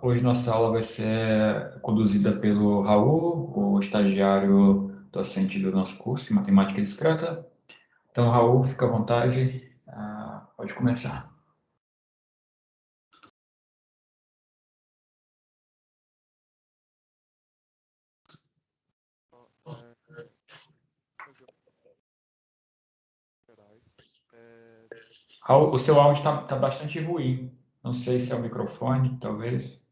Hoje nossa aula vai ser conduzida pelo Raul, o estagiário docente do nosso curso de Matemática Discreta. Então, Raul, fica à vontade, pode começar. Raul, o seu áudio está bastante ruim. Não sei se é o microfone, talvez.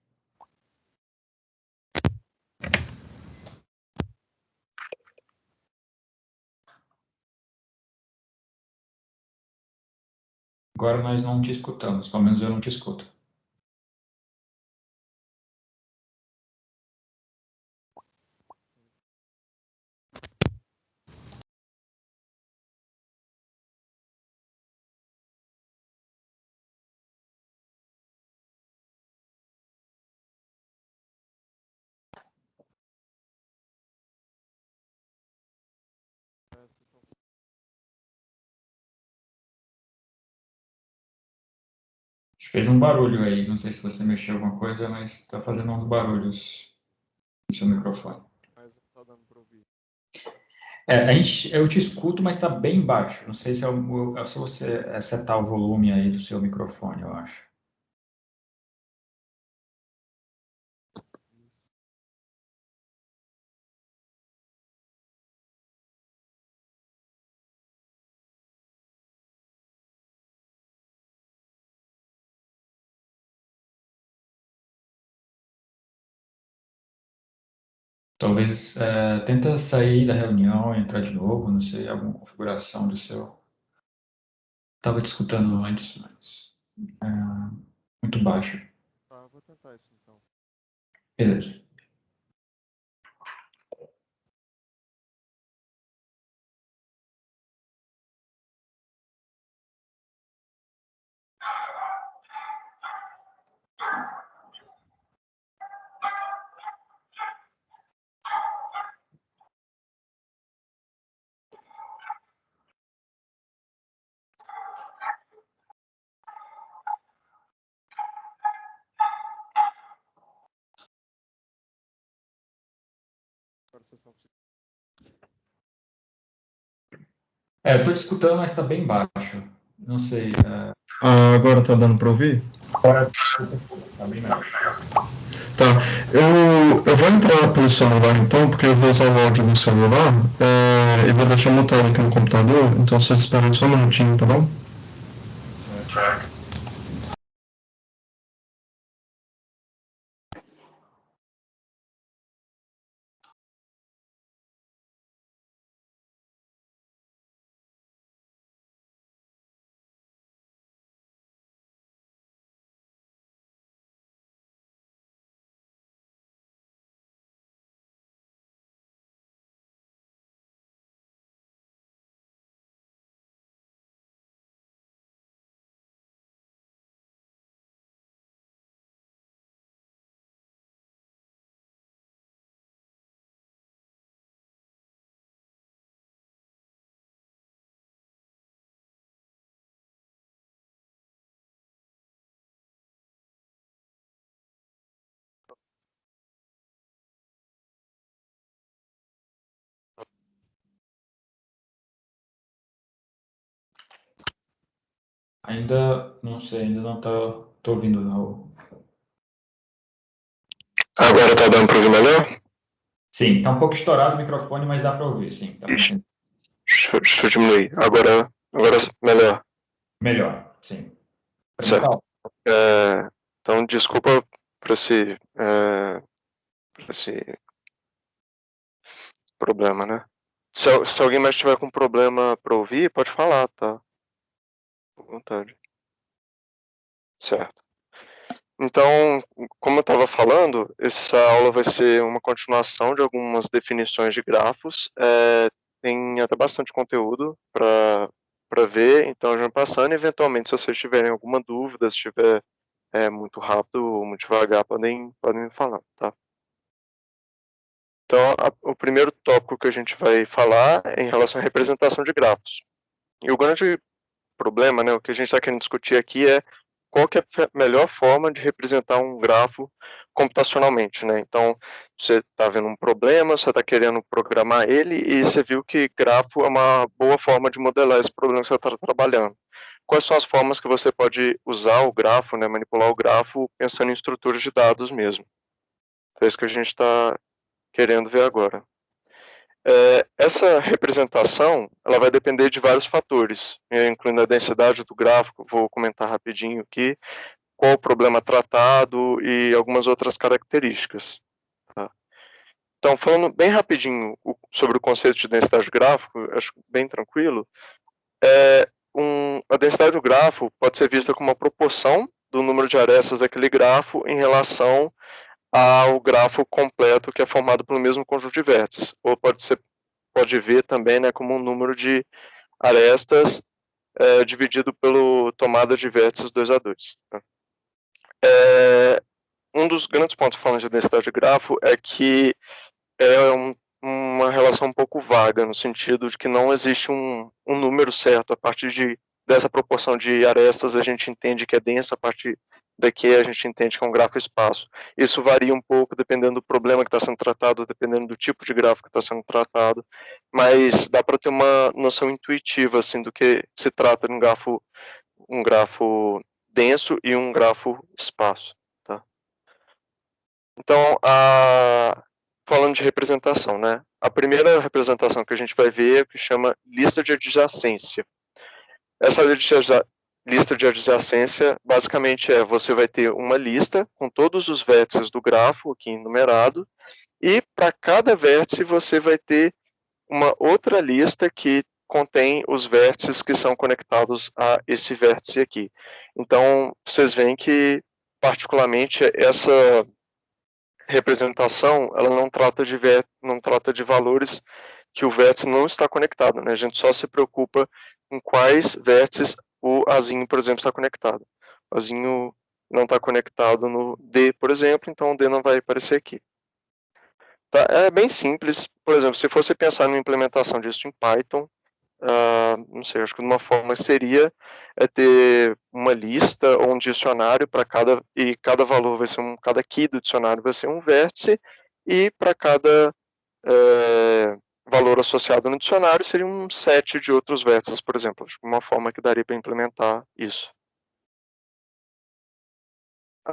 Agora nós não te escutamos, pelo menos eu não te escuto. Fez um barulho aí, não sei se você mexeu alguma coisa, mas está fazendo uns barulhos no seu microfone. Mas não tá dando para ouvir. Eu te escuto, mas está bem baixo. Não sei se é se você setar o volume aí do seu microfone, eu acho. Talvez tenta sair da reunião e entrar de novo, não sei, alguma configuração do seu. Estava te escutando antes, mas muito baixo. Tá, vou tentar isso então. Beleza. Agora vocês estão conseguindo. Eu tô te escutando, mas está bem baixo. Não sei. Agora tá dando para ouvir? Agora tá bem melhor. Tá. Eu vou entrar pelo celular então, porque eu vou usar o áudio do celular e vou deixar mutado aqui no computador, então vocês esperem só um minutinho, tá bom? Ainda não sei, ainda não tô ouvindo, Raul. Agora tá dando para ouvir melhor? Sim, tá um pouco estourado o microfone, mas dá para ouvir, sim. Tá Deixa eu diminuir. Agora melhor. melhor, sim. Certo. Então, desculpa por esse problema, né? Se alguém mais tiver com problema para ouvir, pode falar, tá? À vontade. Certo. Então, como eu estava falando, essa aula vai ser uma continuação de algumas definições de grafos. Tem até bastante conteúdo para ver, então já passando, eventualmente, se vocês tiverem alguma dúvida, se estiver muito rápido ou muito devagar, podem me falar, tá? Então, o primeiro tópico que a gente vai falar é em relação à representação de grafos. E o grande problema, né, o que a gente está querendo discutir aqui é qual que é a melhor forma de representar um grafo computacionalmente, né? Então, você está vendo um problema, você está querendo programar ele e você viu que grafo é uma boa forma de modelar esse problema que você está trabalhando. Quais são as formas que você pode usar o grafo, né, manipular o grafo pensando em estruturas de dados mesmo? É isso que a gente está querendo ver agora. Essa representação ela vai depender de vários fatores, incluindo a densidade do gráfico, vou comentar rapidinho aqui, qual o problema tratado e algumas outras características. Tá? Então, falando bem rapidinho sobre o conceito de densidade de gráfico, acho bem tranquilo, a densidade do grafo pode ser vista como uma proporção do número de arestas daquele grafo em relação ao grafo completo que é formado pelo mesmo conjunto de vértices, ou pode ver também, né, como um número de arestas dividido pelo tomada de vértices 2 a 2. Tá? Um dos grandes pontos falando de densidade de grafo é que é uma relação um pouco vaga, no sentido de que não existe um número certo. A partir dessa proporção de arestas, a gente entende que é densa, a partir daqui a gente entende que é um grafo-espaço. Isso varia um pouco dependendo do problema que está sendo tratado, dependendo do tipo de gráfico que está sendo tratado, mas dá para ter uma noção intuitiva assim, do que se trata de um grafo denso e um grafo-espaço. Tá? Então, falando de representação, né? A primeira representação que a gente vai ver é o que chama lista de adjacência. Essa lista de adjacência, basicamente você vai ter uma lista com todos os vértices do grafo, aqui enumerado, e para cada vértice você vai ter uma outra lista que contém os vértices que são conectados a esse vértice aqui. Então, vocês veem que, particularmente, essa representação, ela não trata de valores que o vértice não está conectado, né? A gente só se preocupa com quais vértices o azinho, por exemplo, está conectado. O azinho não está conectado no D, por exemplo, então o D não vai aparecer aqui. Tá? É bem simples. Por exemplo, se fosse pensar numa implementação disso em Python, não sei, acho que uma forma seria ter uma lista ou um dicionário para cada valor vai ser cada key do dicionário vai ser um vértice, e para cada valor associado no dicionário seria um set de outros vértices, por exemplo. Acho que uma forma que daria para implementar isso.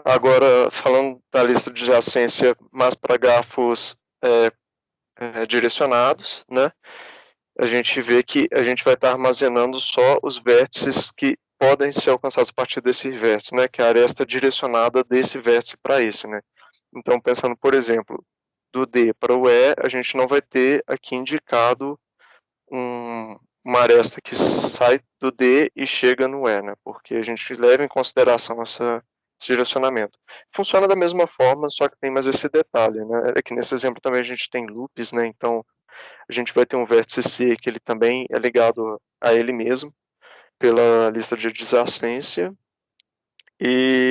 Agora, falando da lista de adjacência, mais para grafos direcionados, né? A gente vê que a gente vai estar armazenando só os vértices que podem ser alcançados a partir desse vértice, né? Que é a aresta direcionada desse vértice para esse, né? Então, pensando, por exemplo, do D para o E, a gente não vai ter aqui indicado uma aresta que sai do D e chega no E, né? Porque a gente leva em consideração esse direcionamento. Funciona da mesma forma, só que tem mais esse detalhe, né? É que nesse exemplo também a gente tem loops, né? Então, a gente vai ter um vértice C que ele também é ligado a ele mesmo, pela lista de adjacência,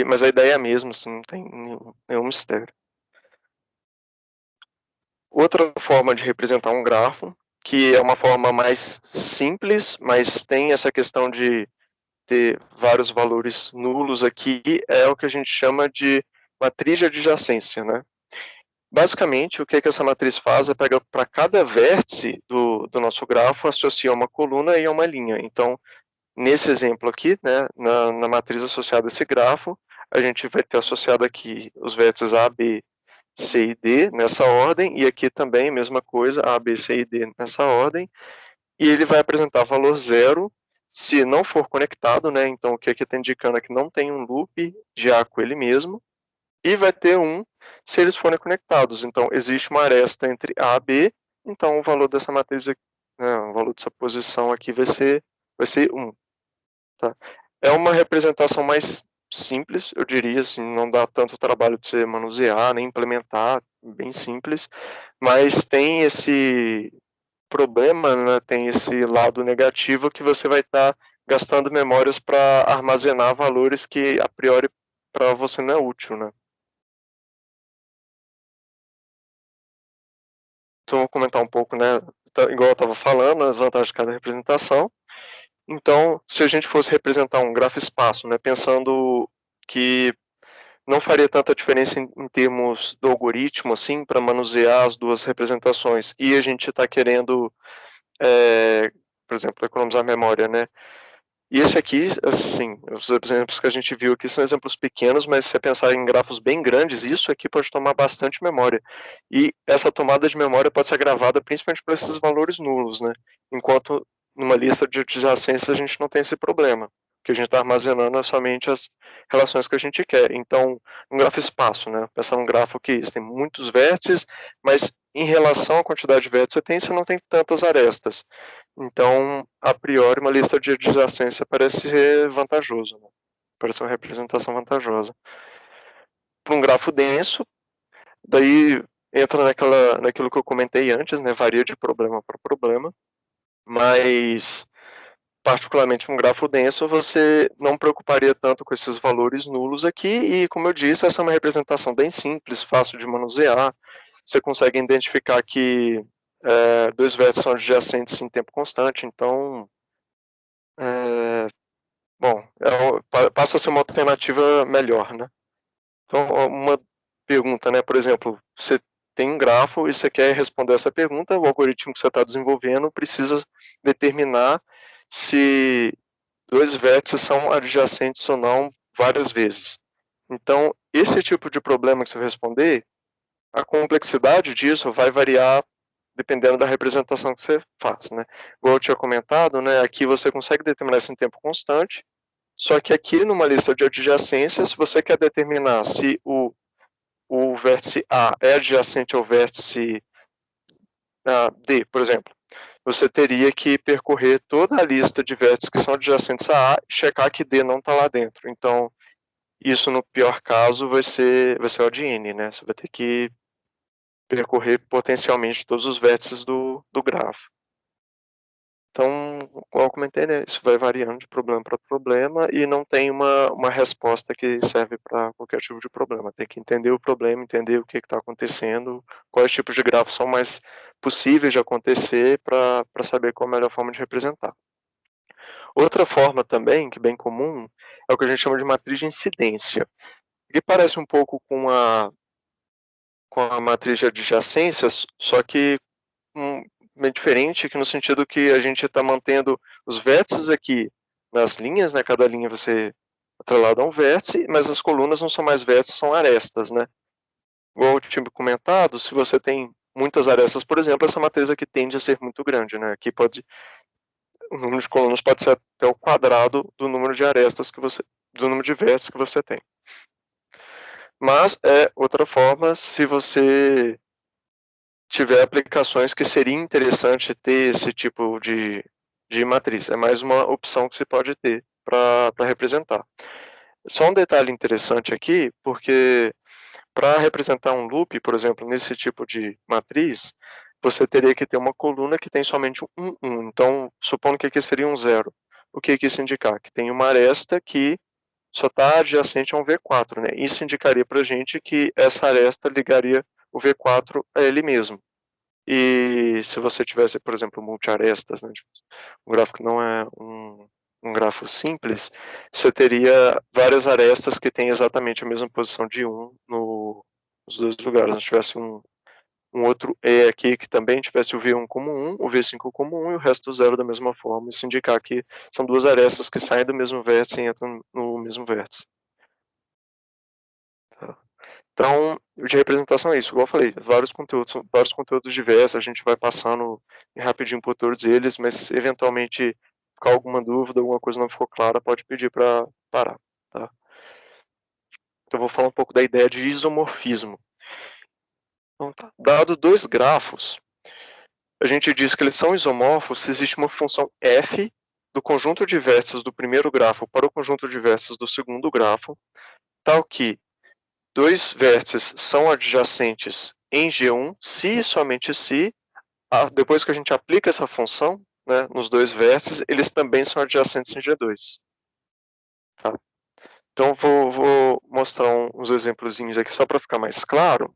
mas a ideia é a mesma, assim, não tem nenhum mistério. Outra forma de representar um grafo, que é uma forma mais simples, mas tem essa questão de ter vários valores nulos aqui, é o que a gente chama de matriz de adjacência, né? Basicamente, o que essa matriz faz é pegar para cada vértice do nosso grafo, associa uma coluna e uma linha. Então, nesse exemplo aqui, né, na matriz associada a esse grafo, a gente vai ter associado aqui os vértices A, B, C e D nessa ordem, e aqui também, mesma coisa, A, B, C e D nessa ordem, e ele vai apresentar valor 0 se não for conectado, né, então o que aqui está indicando é que não tem um loop de A com ele mesmo, e vai ter 1 se eles forem conectados. Então, existe uma aresta entre A e B, então o valor dessa matriz, né, o valor dessa posição aqui vai ser 1. Tá? É uma representação mais simples, eu diria, assim, não dá tanto trabalho de você manusear, nem implementar, bem simples, mas tem esse problema, né, tem esse lado negativo que você vai estar gastando memórias para armazenar valores que, a priori, para você não é útil, né? Então, vou comentar um pouco, né, igual eu estava falando, as vantagens de cada representação. Então, se a gente fosse representar um grafo-espaço, né, pensando que não faria tanta diferença em termos do algoritmo, assim, para manusear as duas representações. E a gente está querendo, por exemplo, economizar memória, né? E esse aqui, assim, os exemplos que a gente viu aqui são exemplos pequenos, mas se você pensar em grafos bem grandes, isso aqui pode tomar bastante memória. E essa tomada de memória pode ser agravada principalmente por esses valores nulos, né? Enquanto numa lista de adjacências a gente não tem esse problema. O que a gente está armazenando é somente as relações que a gente quer. Então, um grafo espaço, né? Pensar num grafo que tem muitos vértices, mas em relação à quantidade de vértices que tem, você não tem tantas arestas. Então, a priori, uma lista de adjacência parece ser vantajoso, né? Parece uma representação vantajosa. Para um grafo denso, daí entra naquilo que eu comentei antes, né? Varia de problema para problema, mas particularmente um grafo denso, você não preocuparia tanto com esses valores nulos aqui, e como eu disse, essa é uma representação bem simples, fácil de manusear. Você consegue identificar que dois vértices são adjacentes em tempo constante, então bom, passa a ser uma alternativa melhor, né? Então, uma pergunta, né? Por exemplo, você tem um grafo e você quer responder essa pergunta, o algoritmo que você está desenvolvendo precisa determinar se dois vértices são adjacentes ou não várias vezes. Então, esse tipo de problema que você vai responder, a complexidade disso vai variar dependendo da representação que você faz, né? Igual eu tinha comentado, né? Aqui você consegue determinar isso em tempo constante, só que aqui numa lista de adjacências, se você quer determinar se o vértice A é adjacente ao vértice D, por exemplo, você teria que percorrer toda a lista de vértices que são adjacentes a A e checar que D não está lá dentro. Então, isso no pior caso vai ser odd n, né? Você vai ter que percorrer potencialmente todos os vértices do grafo. Então, como eu comentei, né, isso vai variando de problema para problema e não tem uma resposta que serve para qualquer tipo de problema. Tem que entender o problema, entender o que está acontecendo, quais tipos de grafos são mais possíveis de acontecer para saber qual a melhor forma de representar. Outra forma também, que é bem comum, é o que a gente chama de matriz de incidência, que parece um pouco com a matriz de adjacências, só que bem diferente, que no sentido que a gente está mantendo os vértices aqui nas linhas, né? Cada linha vai ser atrelada a um vértice, mas as colunas não são mais vértices, são arestas, né? Igual eu tinha comentado, se você tem muitas arestas, por exemplo, essa matriz aqui tende a ser muito grande, né? Aqui o número de colunas pode ser até o quadrado do número de arestas do número de vértices que você tem. Mas é outra forma se você tiver aplicações que seria interessante ter esse tipo de matriz. É mais uma opção que você pode ter para representar. Só um detalhe interessante aqui, porque para representar um loop, por exemplo, nesse tipo de matriz, você teria que ter uma coluna que tem somente um 1. Então, supondo que aqui seria um 0. O que isso indicar? Que tem uma aresta que só está adjacente a um V4. Né? Isso indicaria para a gente que essa aresta ligaria o V4 a ele mesmo. E se você tivesse, por exemplo, multiarestas, né, um gráfico que não é um grafo simples, você teria várias arestas que têm exatamente a mesma posição de 1 nos dois lugares. Se tivesse um outro E aqui que também tivesse o V1 como 1, o V5 como 1 e o resto 0 da mesma forma. Isso indicar que são duas arestas que saem do mesmo vértice e entram no mesmo vértice. Tá. Então, de representação é isso, igual eu falei, vários conteúdos diversos, a gente vai passando rapidinho por todos eles, mas se eventualmente ficar alguma dúvida, alguma coisa não ficou clara, pode pedir para parar, tá? Então, eu vou falar um pouco da ideia de isomorfismo. Então, tá. Dado dois grafos, a gente diz que eles são isomorfos se existe uma função f do conjunto de vértices do primeiro grafo para o conjunto de vértices do segundo grafo, tal que dois vértices são adjacentes em G1 se e somente se, depois que a gente aplica essa função, né, nos dois vértices, eles também são adjacentes em G2. Tá? Então, vou mostrar uns exemplozinhos aqui só para ficar mais claro.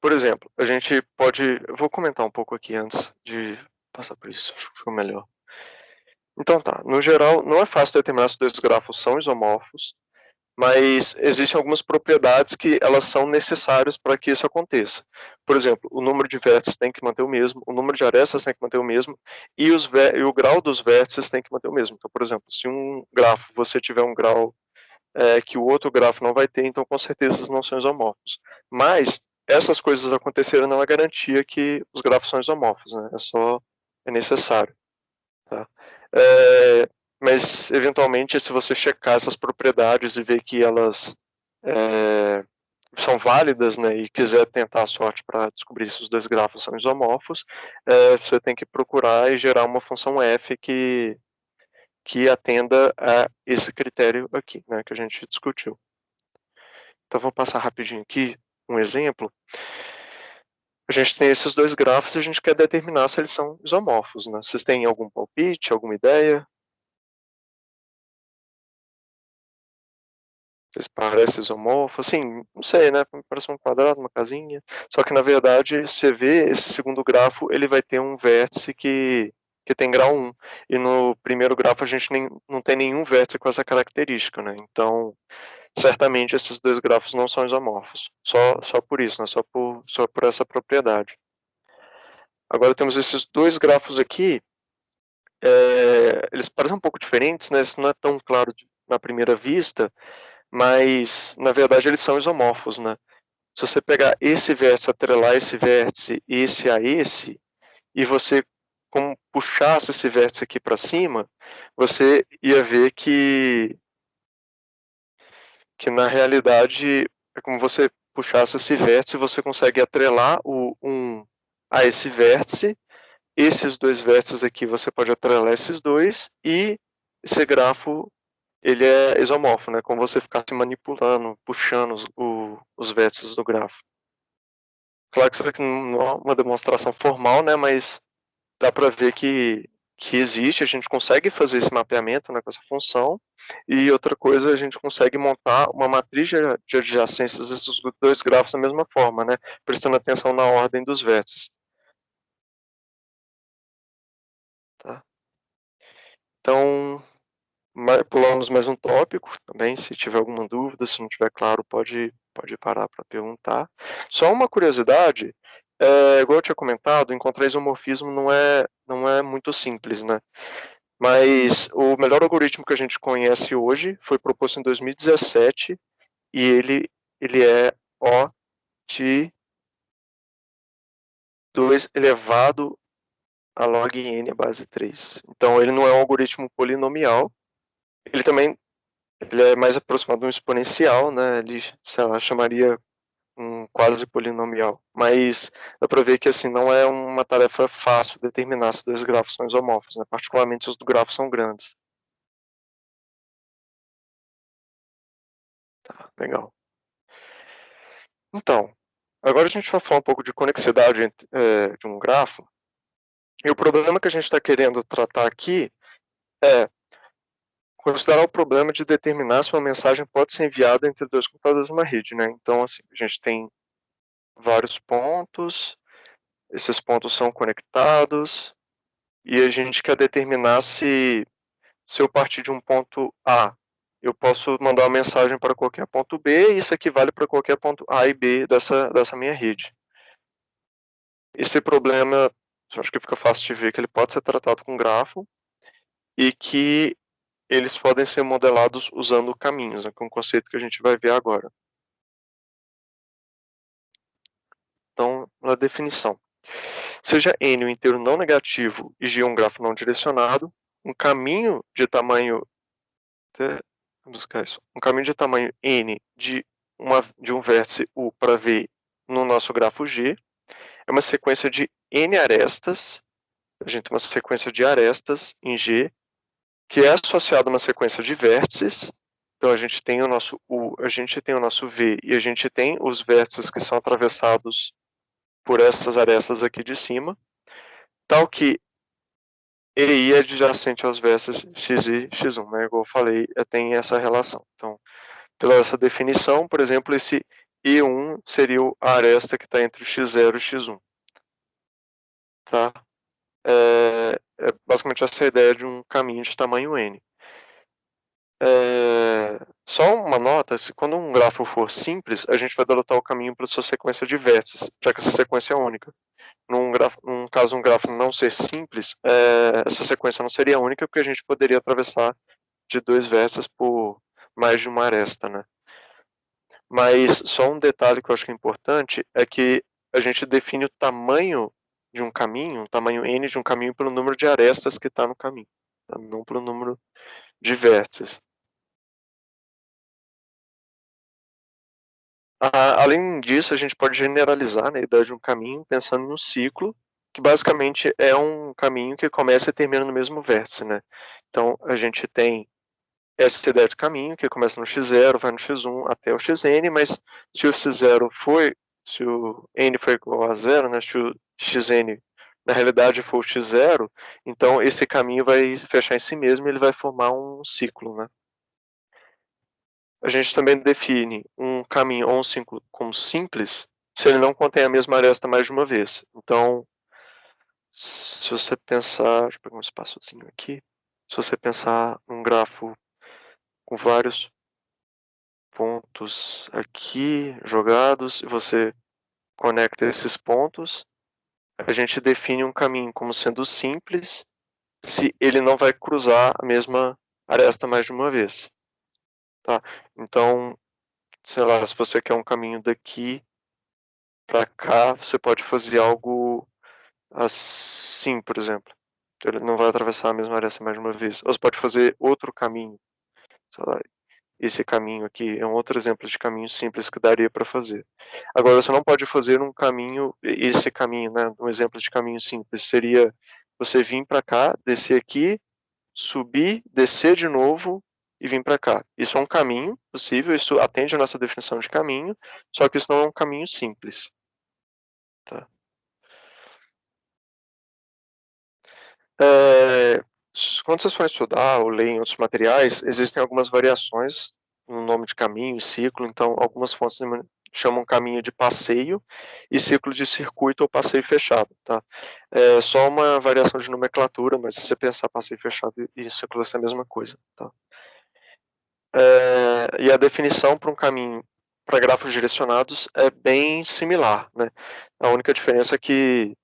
Por exemplo, a gente pode... Eu vou comentar um pouco aqui antes de passar por isso, acho que ficou melhor. Então tá, no geral não é fácil determinar se os dois grafos são isomorfos, mas existem algumas propriedades que elas são necessárias para que isso aconteça. Por exemplo, o número de vértices tem que manter o mesmo, o número de arestas tem que manter o mesmo, e o grau dos vértices tem que manter o mesmo. Então, por exemplo, se um grafo você tiver um grau que o outro grafo não vai ter, então com certeza eles não são isomorfos. Mas essas coisas aconteceram não é garantia que os grafos são isomorfos, né? É necessário. Tá? Mas eventualmente, se você checar essas propriedades e ver que elas são válidas, né, e quiser tentar a sorte para descobrir se os dois grafos são isomorfos, você tem que procurar e gerar uma função f que atenda a esse critério aqui, né, que a gente discutiu. Então, vou passar rapidinho aqui um exemplo. A gente tem esses dois grafos e a gente quer determinar se eles são isomorfos, né? Vocês têm algum palpite, alguma ideia? Vocês parecem isomorfos? Assim, não sei, né? Parece um quadrado, uma casinha. Só que, na verdade, você vê esse segundo grafo, ele vai ter um vértice que tem grau 1. E no primeiro grafo a gente não tem nenhum vértice com essa característica, né? Então, certamente esses dois grafos não são isomorfos. Só por isso, né? Só por essa propriedade. Agora temos esses dois grafos aqui. Eles parecem um pouco diferentes, né? Isso não é tão claro na primeira vista, mas na verdade eles são isomorfos, né? Se você pegar esse vértice, atrelar esse vértice, esse a esse, e você como puxasse esse vértice aqui para cima, você ia ver que na realidade é como você puxasse esse vértice, você consegue atrelar um a esse vértice. Esses dois vértices aqui você pode atrelar esses dois, e esse grafo ele é isomorfo, né? Como você ficar se manipulando, puxando os vértices do grafo. Claro que isso aqui não é uma demonstração formal, né? Mas dá para ver que existe, a gente consegue fazer esse mapeamento, né, com essa função. E outra coisa, a gente consegue montar uma matriz de adjacências desses dois grafos da mesma forma, né? Prestando atenção na ordem dos vértices. Tá? Então, pulamos mais um tópico também, se tiver alguma dúvida, se não tiver claro, pode parar para perguntar. Só uma curiosidade, igual eu tinha comentado, encontrar isomorfismo não é muito simples, né? Mas o melhor algoritmo que a gente conhece hoje foi proposto em 2017 e ele é O de 2 elevado a log n base 3. Então ele não é um algoritmo polinomial, ele é mais aproximado de um exponencial, né? Ele, sei lá, chamaria um quase polinomial. Mas dá para ver que assim não é uma tarefa fácil determinar se dois grafos são isomorfos, né? Particularmente se os grafos são grandes. Tá, legal. Então, agora a gente vai falar um pouco de conexidade de um grafo. E o problema que a gente está querendo tratar aqui é considerar o problema de determinar se uma mensagem pode ser enviada entre dois computadores numa rede, né? Então, assim, a gente tem vários pontos, esses pontos são conectados, e a gente quer determinar se eu partir de um ponto A, eu posso mandar uma mensagem para qualquer ponto B, e isso aqui vale para qualquer ponto A e B dessa minha rede. Esse problema, eu acho que fica fácil de ver que ele pode ser tratado com grafo, e que eles podem ser modelados usando caminhos, né, que é um conceito que a gente vai ver agora. Então, na definição. Seja n um inteiro não negativo e g um grafo não direcionado, um caminho de tamanho um caminho de tamanho n de um vértice u para v no nosso grafo G é uma sequência de n arestas, a gente tem uma sequência de arestas em G que é associada a uma sequência de vértices. Então a gente tem o nosso U, a gente tem o nosso V e a gente tem os vértices que são atravessados por essas arestas aqui de cima, tal que EI é adjacente aos vértices X e X1, né? Igual eu falei, tem essa relação. Então, pela essa definição, por exemplo, esse E1 seria a aresta que está entre o X0 e o X1. Tá? É basicamente essa ideia de um caminho de tamanho n. Só uma nota, quando um grafo for simples, a gente vai denotar o caminho para sua sequência de vértices, já que essa sequência é única. Num caso um grafo não ser simples, essa sequência não seria única, porque a gente poderia atravessar de 2 vértices por mais de uma aresta, né? Mas só um detalhe que eu acho que é importante é que a gente define o tamanho de um caminho, o tamanho n de um caminho pelo número de arestas que está no caminho, tá? Não pelo número de vértices. Além disso, a gente pode generalizar, né, a ideia de um caminho pensando em um ciclo, que basicamente é um caminho que começa e termina no mesmo vértice, né? Então, a gente tem essa ideia de caminho, que começa no x0, vai no x1 até o xn, mas se o x0 se o n for igual a zero, né, se o xn na realidade for o x0, então esse caminho vai fechar em si mesmo e ele vai formar um ciclo, né? A gente também define um caminho ou um ciclo como simples se ele não contém a mesma aresta mais de uma vez. Então, se você pensar, deixa eu pegar um espaçozinho aqui, se você pensar num grafo com vários pontos aqui jogados e você conecta esses pontos, a gente define um caminho como sendo simples se ele não vai cruzar a mesma aresta mais de uma vez, tá? Então, sei lá, se você quer um caminho daqui para cá, você pode fazer algo assim, por exemplo. Ele não vai atravessar a mesma aresta mais de uma vez. Ou você pode fazer outro caminho, sei lá, esse caminho aqui é um outro exemplo de caminho simples que daria para fazer. Agora, você não pode fazer um caminho, esse caminho, né, um exemplo de caminho simples, seria você vir para cá, descer aqui, subir, descer de novo e vir para cá. Isso é um caminho possível, isso atende a nossa definição de caminho, só que isso não é um caminho simples. Tá? Quando vocês forem estudar ou ler em outros materiais, existem algumas variações no nome de caminho e ciclo, então algumas fontes chamam caminho de passeio e ciclo de circuito ou passeio fechado, tá? É só uma variação de nomenclatura, mas se você pensar passeio fechado e ciclo é a mesma coisa, tá? E a definição para um caminho para grafos direcionados é bem similar, né? A única diferença é que,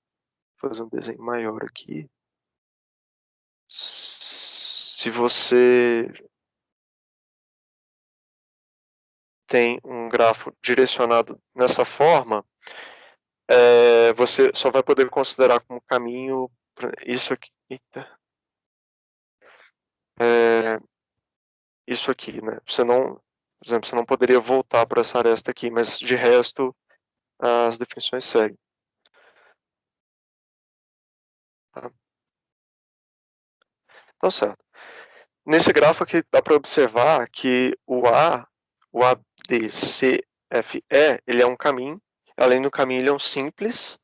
vou fazer um desenho maior aqui, se você tem um grafo direcionado nessa forma, você só vai poder considerar como caminho isso aqui. Eita. Isso aqui, né? Você não, por exemplo, você não poderia voltar para essa aresta aqui, mas de resto as definições seguem. Tá? Então, certo. Nesse grafo aqui dá para observar que o ADCFE, ele é um caminho. Além do caminho, ele é um simples.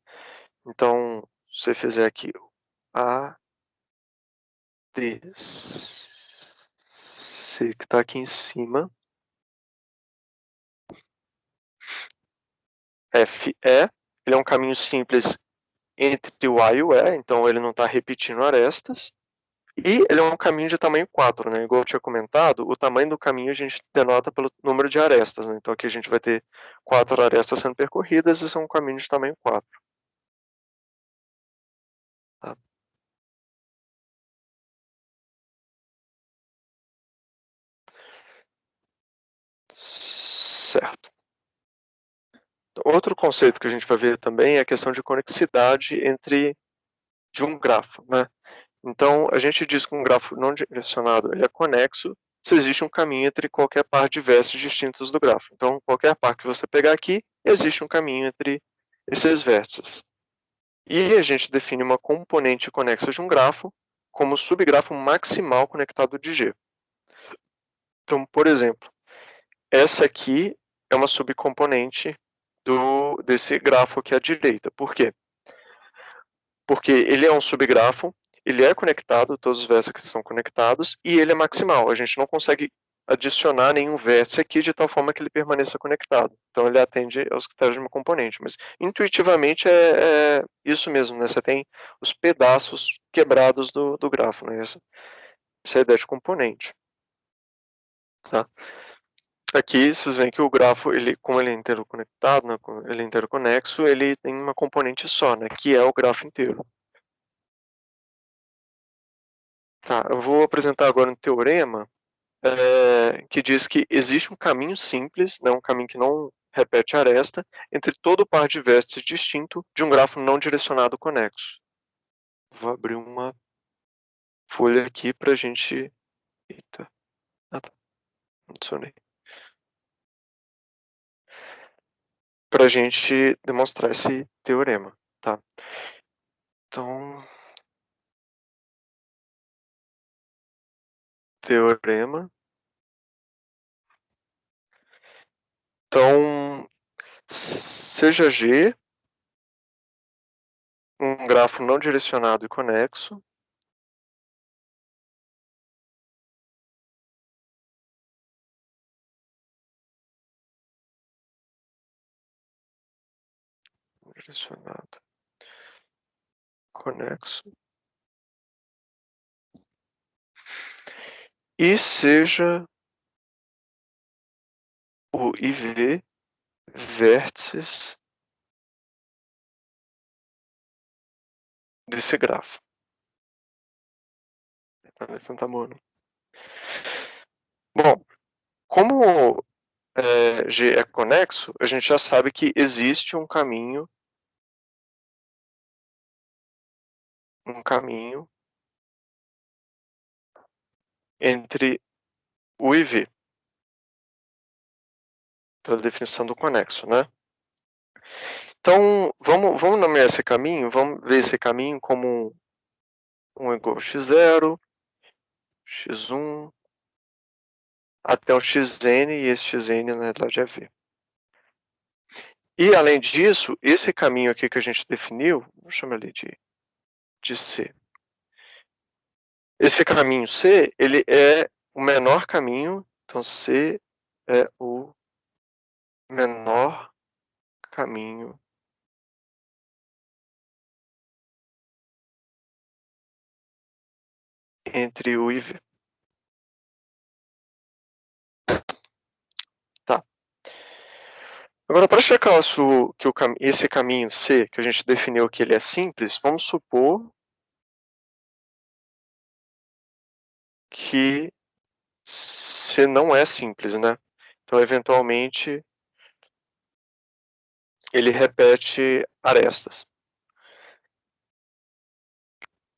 Então, se você fizer aqui ADC, que está aqui em cima, FE, ele é um caminho simples entre o A e o E, então ele não está repetindo arestas. E ele é um caminho de tamanho 4, né? Igual eu tinha comentado, o tamanho do caminho a gente denota pelo número de arestas, né? Então aqui a gente vai ter 4 arestas sendo percorridas e são um caminho de tamanho 4. Tá? Certo. Outro conceito que a gente vai ver também é a questão de conexidade de um grafo, né? Então, a gente diz que um grafo não direcionado ele é conexo se existe um caminho entre qualquer par de vértices distintos do grafo. Então, qualquer par que você pegar aqui, existe um caminho entre esses vértices. E a gente define uma componente conexa de um grafo como subgrafo maximal conectado de G. Então, por exemplo, essa aqui é uma subcomponente desse grafo aqui à direita. Por quê? Porque ele é um subgrafo, ele é conectado, todos os vértices são conectados, e ele é maximal. A gente não consegue adicionar nenhum vértice aqui de tal forma que ele permaneça conectado. Então ele atende aos critérios de uma componente, mas intuitivamente é isso mesmo, né? Você tem os pedaços quebrados do grafo, né? Essa é a ideia de componente. Tá? Aqui vocês veem que o grafo, como ele é interconectado, né? Ele é interconexo, ele tem uma componente só, né? Que é o grafo inteiro. Tá, eu vou apresentar agora um teorema que diz que existe um caminho simples, né, um caminho que não repete aresta, entre todo par de vértices distinto de um grafo não direcionado conexo. Vou abrir uma folha aqui para a gente... Eita. Ah, tá. Adicionei. Para a gente demonstrar esse teorema. Tá? Então, teorema. Então, seja G um grafo não direcionado e conexo, direcionado, conexo, e seja o IV vértices desse grafo. Santa Mona. Bom, como G é conexo, a gente já sabe que existe um caminho entre U e V, pela definição do conexo, né? Então, vamos nomear esse caminho, vamos ver esse caminho como um igual a x0, x1, até o xn, e esse xn na verdade é V. E, além disso, esse caminho aqui que a gente definiu, vou chamar ele de C. Esse caminho C, ele é o menor caminho, então C é o menor caminho entre U e V. Tá. Agora, para checar que esse caminho C, que a gente definiu que ele é simples, vamos supor que C não é simples, né? Então, eventualmente, ele repete arestas.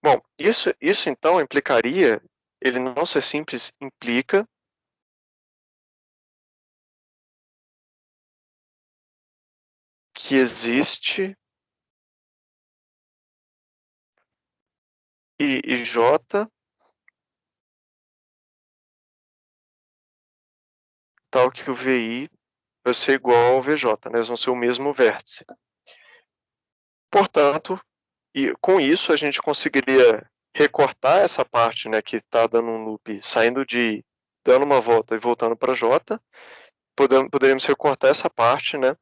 Bom, isso então implicaria, ele não ser simples implica que existe I e J tal que o VI vai ser igual ao VJ, né? Eles vão ser o mesmo vértice. Portanto, e com isso a gente conseguiria recortar essa parte, né, que está dando um loop, dando uma volta e voltando para J. Poderíamos recortar essa parte, né?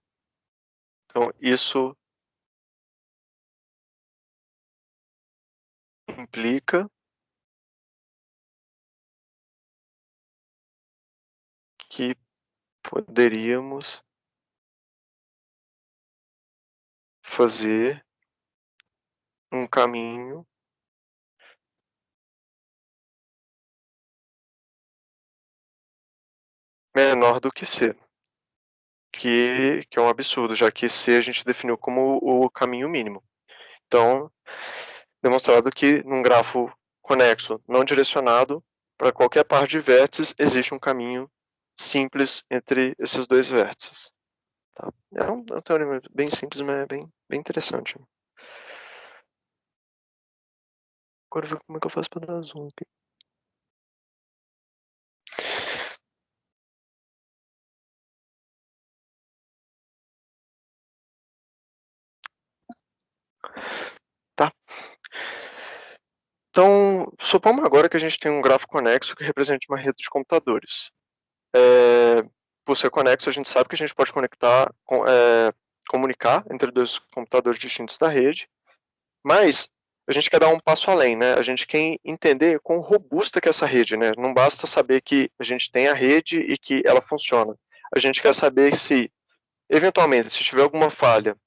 Então, isso implica que poderíamos fazer um caminho menor do que C, que é um absurdo, já que C a gente definiu como o caminho mínimo. Então, demonstrado que num grafo conexo não direcionado, para qualquer par de vértices, existe um caminho simples entre esses dois vértices. Tá? É um teorema bem simples, mas é bem interessante. Agora ver como é que eu faço para dar zoom aqui. Tá. Então, supomos agora que a gente tem um grafo conexo que representa uma rede de computadores. por ser conexo, a gente sabe que a gente pode comunicar entre dois computadores distintos da rede, mas a gente quer dar um passo além, né? A gente quer entender quão robusta que é essa rede, né? Não basta saber que a gente tem a rede e que ela funciona. A gente quer saber se, eventualmente, se tiver alguma falha,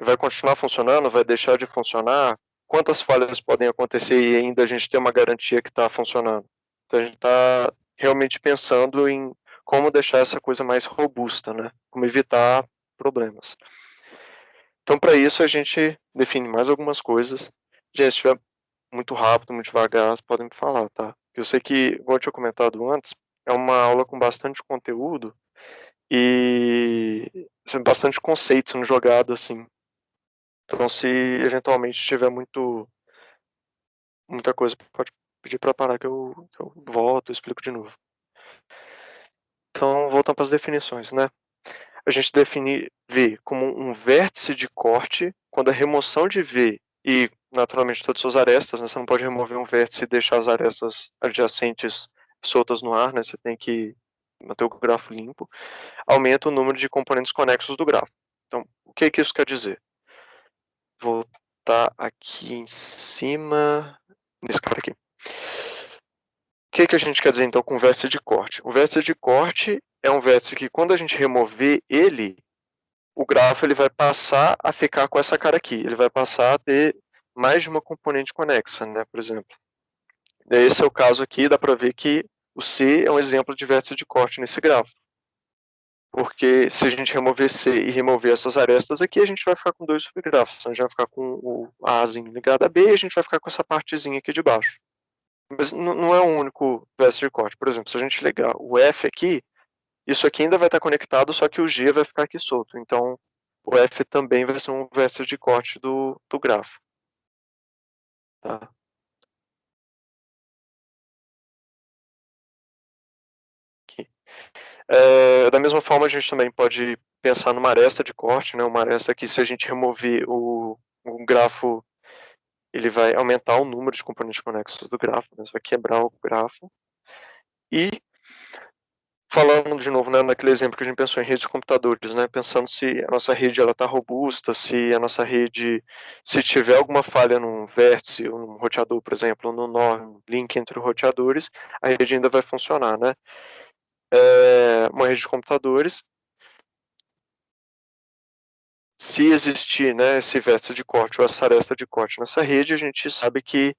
vai continuar funcionando, vai deixar de funcionar, quantas falhas podem acontecer e ainda a gente ter uma garantia que está funcionando. Então a gente está realmente pensando em como deixar essa coisa mais robusta, né? Como evitar problemas. Então, para isso, a gente define mais algumas coisas. Gente, se estiver muito rápido, muito devagar, vocês podem me falar, tá? Eu sei que, como eu tinha comentado antes, é uma aula com bastante conteúdo e bastante conceito no jogado, assim. Então, se eventualmente tiver muita coisa, pode pedir para parar que eu volto e explico de novo. Então, voltando para as definições, né? A gente define V como um vértice de corte, quando a remoção de V e, naturalmente, todas as suas arestas, né? Você não pode remover um vértice e deixar as arestas adjacentes soltas no ar, né? Você tem que manter o grafo limpo, aumenta o número de componentes conexos do grafo. Então, o que isso quer dizer? Vou botar aqui em cima, nesse cara aqui. O que a gente quer dizer, então, com vértice de corte? O vértice de corte é um vértice que, quando a gente remover ele, o grafo ele vai passar a ficar com essa cara aqui. Ele vai passar a ter mais de uma componente conexa, né, por exemplo. Esse é o caso aqui, dá para ver que o C é um exemplo de vértice de corte nesse grafo. Porque se a gente remover C e remover essas arestas aqui, a gente vai ficar com dois subgrafos. A gente vai ficar com o Azinho ligado a B e a gente vai ficar com essa partezinha aqui de baixo. Mas não é um único vértice de corte. Por exemplo, se a gente ligar o F aqui, isso aqui ainda vai estar conectado, só que o G vai ficar aqui solto. Então, o F também vai ser um vértice de corte do grafo. Tá? Aqui. Da mesma forma, a gente também pode pensar numa aresta de corte, né? Uma aresta que, se a gente remover o grafo, ele vai aumentar o número de componentes conexos do grafo, né? Você vai quebrar o grafo. E, falando de novo, né, naquele exemplo que a gente pensou em redes de computadores, né, pensando se a nossa rede está robusta, se a nossa rede, se tiver alguma falha num vértice, ou num roteador, por exemplo, ou no nó, um link entre roteadores, a rede ainda vai funcionar, né? Uma rede de computadores, se existir, né, esse vértice de corte ou essa aresta de corte nessa rede, a gente sabe que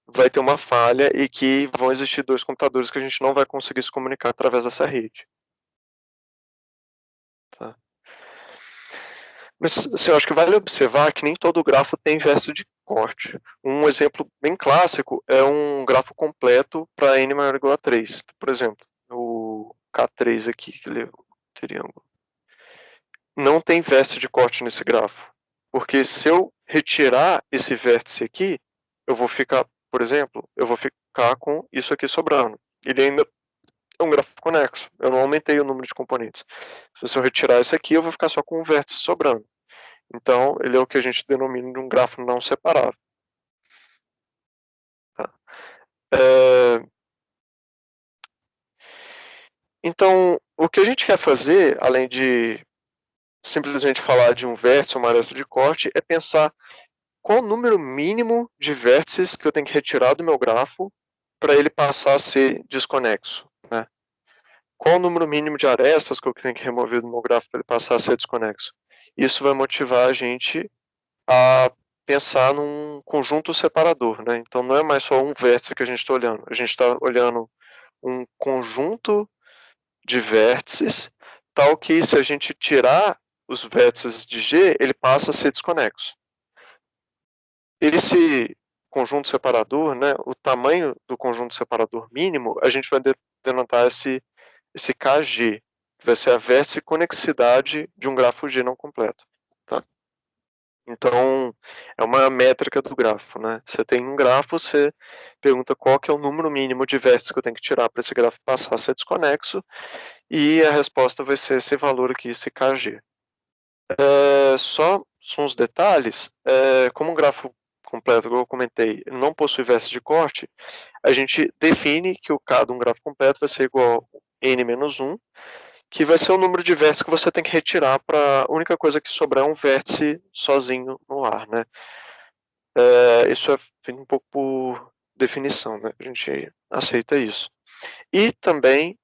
vai ter uma falha e que vão existir dois computadores que a gente não vai conseguir se comunicar através dessa rede. Tá? Mas assim, eu acho que vale observar que nem todo grafo tem vértice de corte. Um exemplo bem clássico é um grafo completo para n maior ou igual a 3. Por exemplo, o K3 aqui, que ele é o triângulo. Não tem vértice de corte nesse grafo. Porque se eu retirar esse vértice aqui, eu vou ficar, por exemplo, eu vou ficar com isso aqui sobrando. Ele ainda é um grafo conexo. Eu não aumentei o número de componentes. Se eu retirar esse aqui, eu vou ficar só com um vértice sobrando. Então, ele é o que a gente denomina de um grafo não separável. Tá? Então, o que a gente quer fazer, além de simplesmente falar de um vértice ou uma aresta de corte, é pensar qual o número mínimo de vértices que eu tenho que retirar do meu grafo para ele passar a ser desconexo. Né? Qual o número mínimo de arestas que eu tenho que remover do meu grafo para ele passar a ser desconexo? Isso vai motivar a gente a pensar num conjunto separador, né? Então não é mais só um vértice que a gente está olhando. A gente está olhando um conjunto de vértices, tal que, se a gente tirar os vértices de G, ele passa a ser desconexo. Esse conjunto separador, né, o tamanho do conjunto separador mínimo, a gente vai denotar esse KG, que vai ser a vértice conexidade de um grafo G não completo. Tá? Então, é uma métrica do grafo, né? Você tem um grafo, você pergunta qual que é o número mínimo de vértices que eu tenho que tirar para esse grafo passar a ser desconexo, e a resposta vai ser esse valor aqui, esse KG. Só uns detalhes, como um grafo completo, como eu comentei, não possui vértice de corte, a gente define que o K de um grafo completo vai ser igual n-1, que vai ser o número de vértices que você tem que retirar para a única coisa que sobrar é um vértice sozinho no ar, né? Isso vem um pouco por definição, né? A gente aceita isso. E também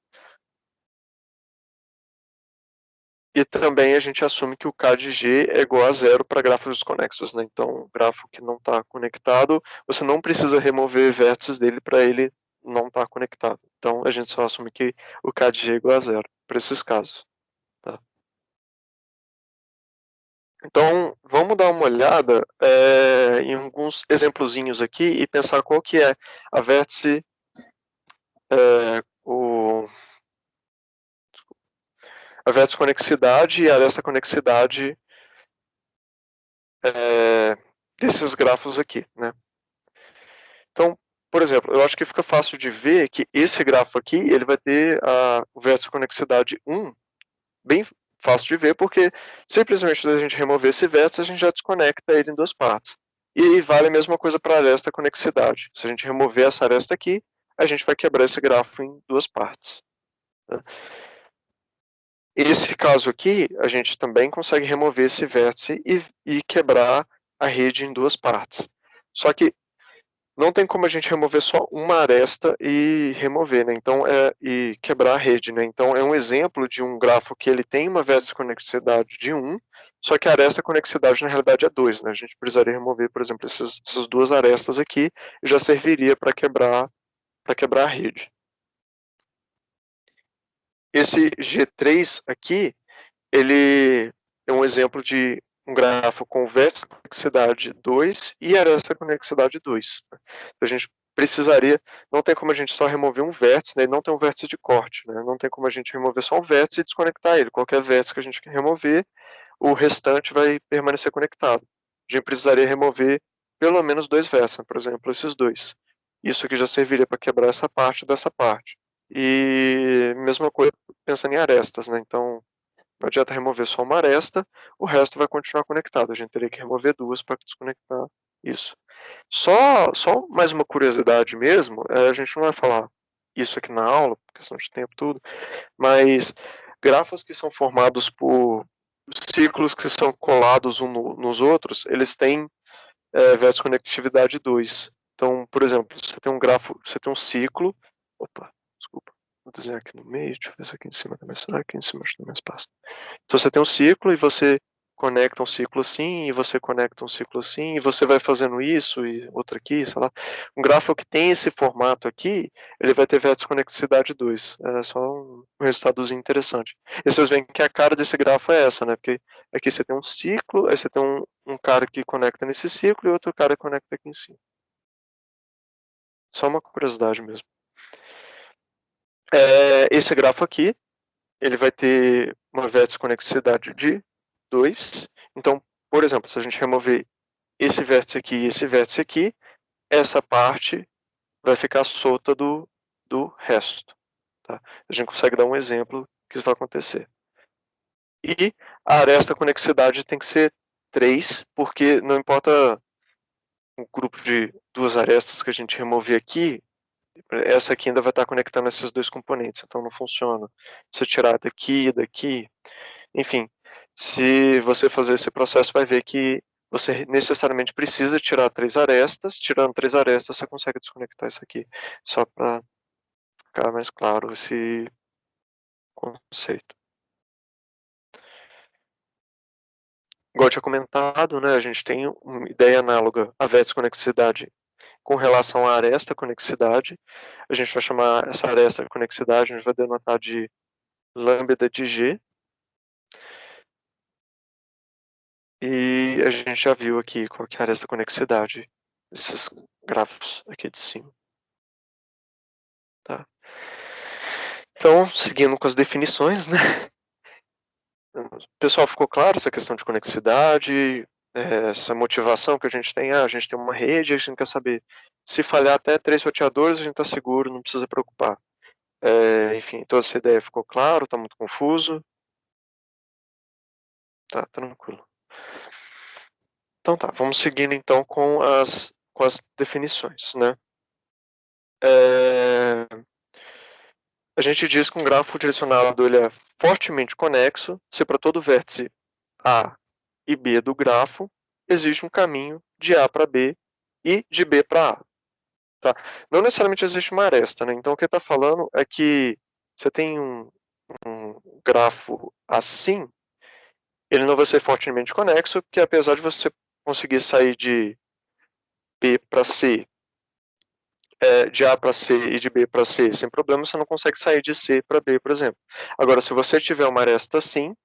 a gente assume que o K de G é igual a zero para grafos desconexos, né? Então, grafo que não está conectado, você não precisa remover vértices dele para ele não estar conectado. Então, a gente só assume que o K de G é igual a zero para esses casos. Tá? Então, vamos dar uma olhada em alguns exemplozinhos aqui e pensar qual que é a vértice, a vértice conexidade e a aresta conexidade desses grafos aqui, né? Então, por exemplo, eu acho que fica fácil de ver que esse grafo aqui, ele vai ter o vértice conexidade 1, bem fácil de ver, porque simplesmente se a gente remover esse vértice, a gente já desconecta ele em duas partes. E aí vale a mesma coisa para a aresta conexidade. Se a gente remover essa aresta aqui, a gente vai quebrar esse grafo em duas partes. Né? Esse caso aqui, a gente também consegue remover esse vértice e quebrar a rede em duas partes. Só que não tem como a gente remover só uma aresta e remover, né? Então, e quebrar a rede, né? Então, é um exemplo de um grafo que ele tem uma vértice conexidade de 1, só que a aresta conexidade na realidade é 2, né? A gente precisaria remover, por exemplo, essas duas arestas aqui e já serviria para quebrar a rede. Esse G3 aqui, ele é um exemplo de um grafo com vértice conexidade 2 e aresta conexidade 2. A gente precisaria, não tem como a gente só remover um vértice, né? Não tem um vértice de corte, né? Não tem como a gente remover só um vértice e desconectar ele. Qualquer vértice que a gente remover, o restante vai permanecer conectado. A gente precisaria remover pelo menos dois vértices, por exemplo, esses dois. Isso aqui já serviria para quebrar essa parte dessa parte. E mesma coisa pensando em arestas, né? Então, não adianta remover só uma aresta, o resto vai continuar conectado. A gente teria que remover duas para desconectar isso. Só mais uma curiosidade mesmo, a gente não vai falar isso aqui na aula, por questão de tempo tudo, mas grafos que são formados por ciclos que são colados nos outros, eles têm vértice conectividade 2. Então, por exemplo, você tem um grafo, você tem um ciclo, desculpa, vou desenhar aqui no meio, deixa eu ver se aqui em cima tem mais, aqui em cima acho que tem mais espaço. Então você tem um ciclo e você conecta um ciclo assim, e você conecta um ciclo assim, e você vai fazendo isso e outro aqui, sei lá. Um grafo que tem esse formato aqui, ele vai ter vértice conexidade 2. É só um resultadozinho interessante. E vocês veem que a cara desse grafo é essa, né? Porque aqui você tem um ciclo, aí você tem um cara que conecta nesse ciclo e outro cara que conecta aqui em cima. Só uma curiosidade mesmo. Esse grafo aqui, ele vai ter uma vértice conexidade de 2. Então, por exemplo, se a gente remover esse vértice aqui e esse vértice aqui, essa parte vai ficar solta do resto. Tá? A gente consegue dar um exemplo que isso vai acontecer. E a aresta conexidade tem que ser 3, porque não importa o grupo de duas arestas que a gente remover aqui, essa aqui ainda vai estar conectando esses dois componentes, então não funciona. Se eu tirar daqui e daqui, enfim, se você fazer esse processo, vai ver que você necessariamente precisa tirar 3 arestas. Tirando 3 arestas, você consegue desconectar isso aqui. Só para ficar mais claro esse conceito. Igual eu tinha comentado, né, a gente tem uma ideia análoga à vértice conexidade com relação à aresta conexidade. A gente vai chamar essa aresta conexidade, a gente vai denotar de lambda de G. E a gente já viu aqui qual que é a aresta conexidade desses grafos aqui de cima. Tá? Então, seguindo com as definições, né? Pessoal, ficou claro essa questão de conexidade, essa motivação que a gente tem? A gente tem uma rede, a gente quer saber se falhar até 3 roteadores, a gente está seguro, não precisa preocupar. Enfim, toda essa ideia ficou claro, está muito confuso? Tá, tranquilo. Então tá, vamos seguindo então com as definições, né? a gente diz que um grafo direcionado ele é fortemente conexo se para todo vértice A e B do grafo existe um caminho de A para B e de B para A. Tá? Não necessariamente existe uma aresta, né? Então o que está falando é que você tem um grafo assim, ele não vai ser fortemente conexo, porque apesar de você conseguir sair de B para C, de A para C e de B para C sem problema, você não consegue sair de C para B, por exemplo. Agora, se você tiver uma aresta assim,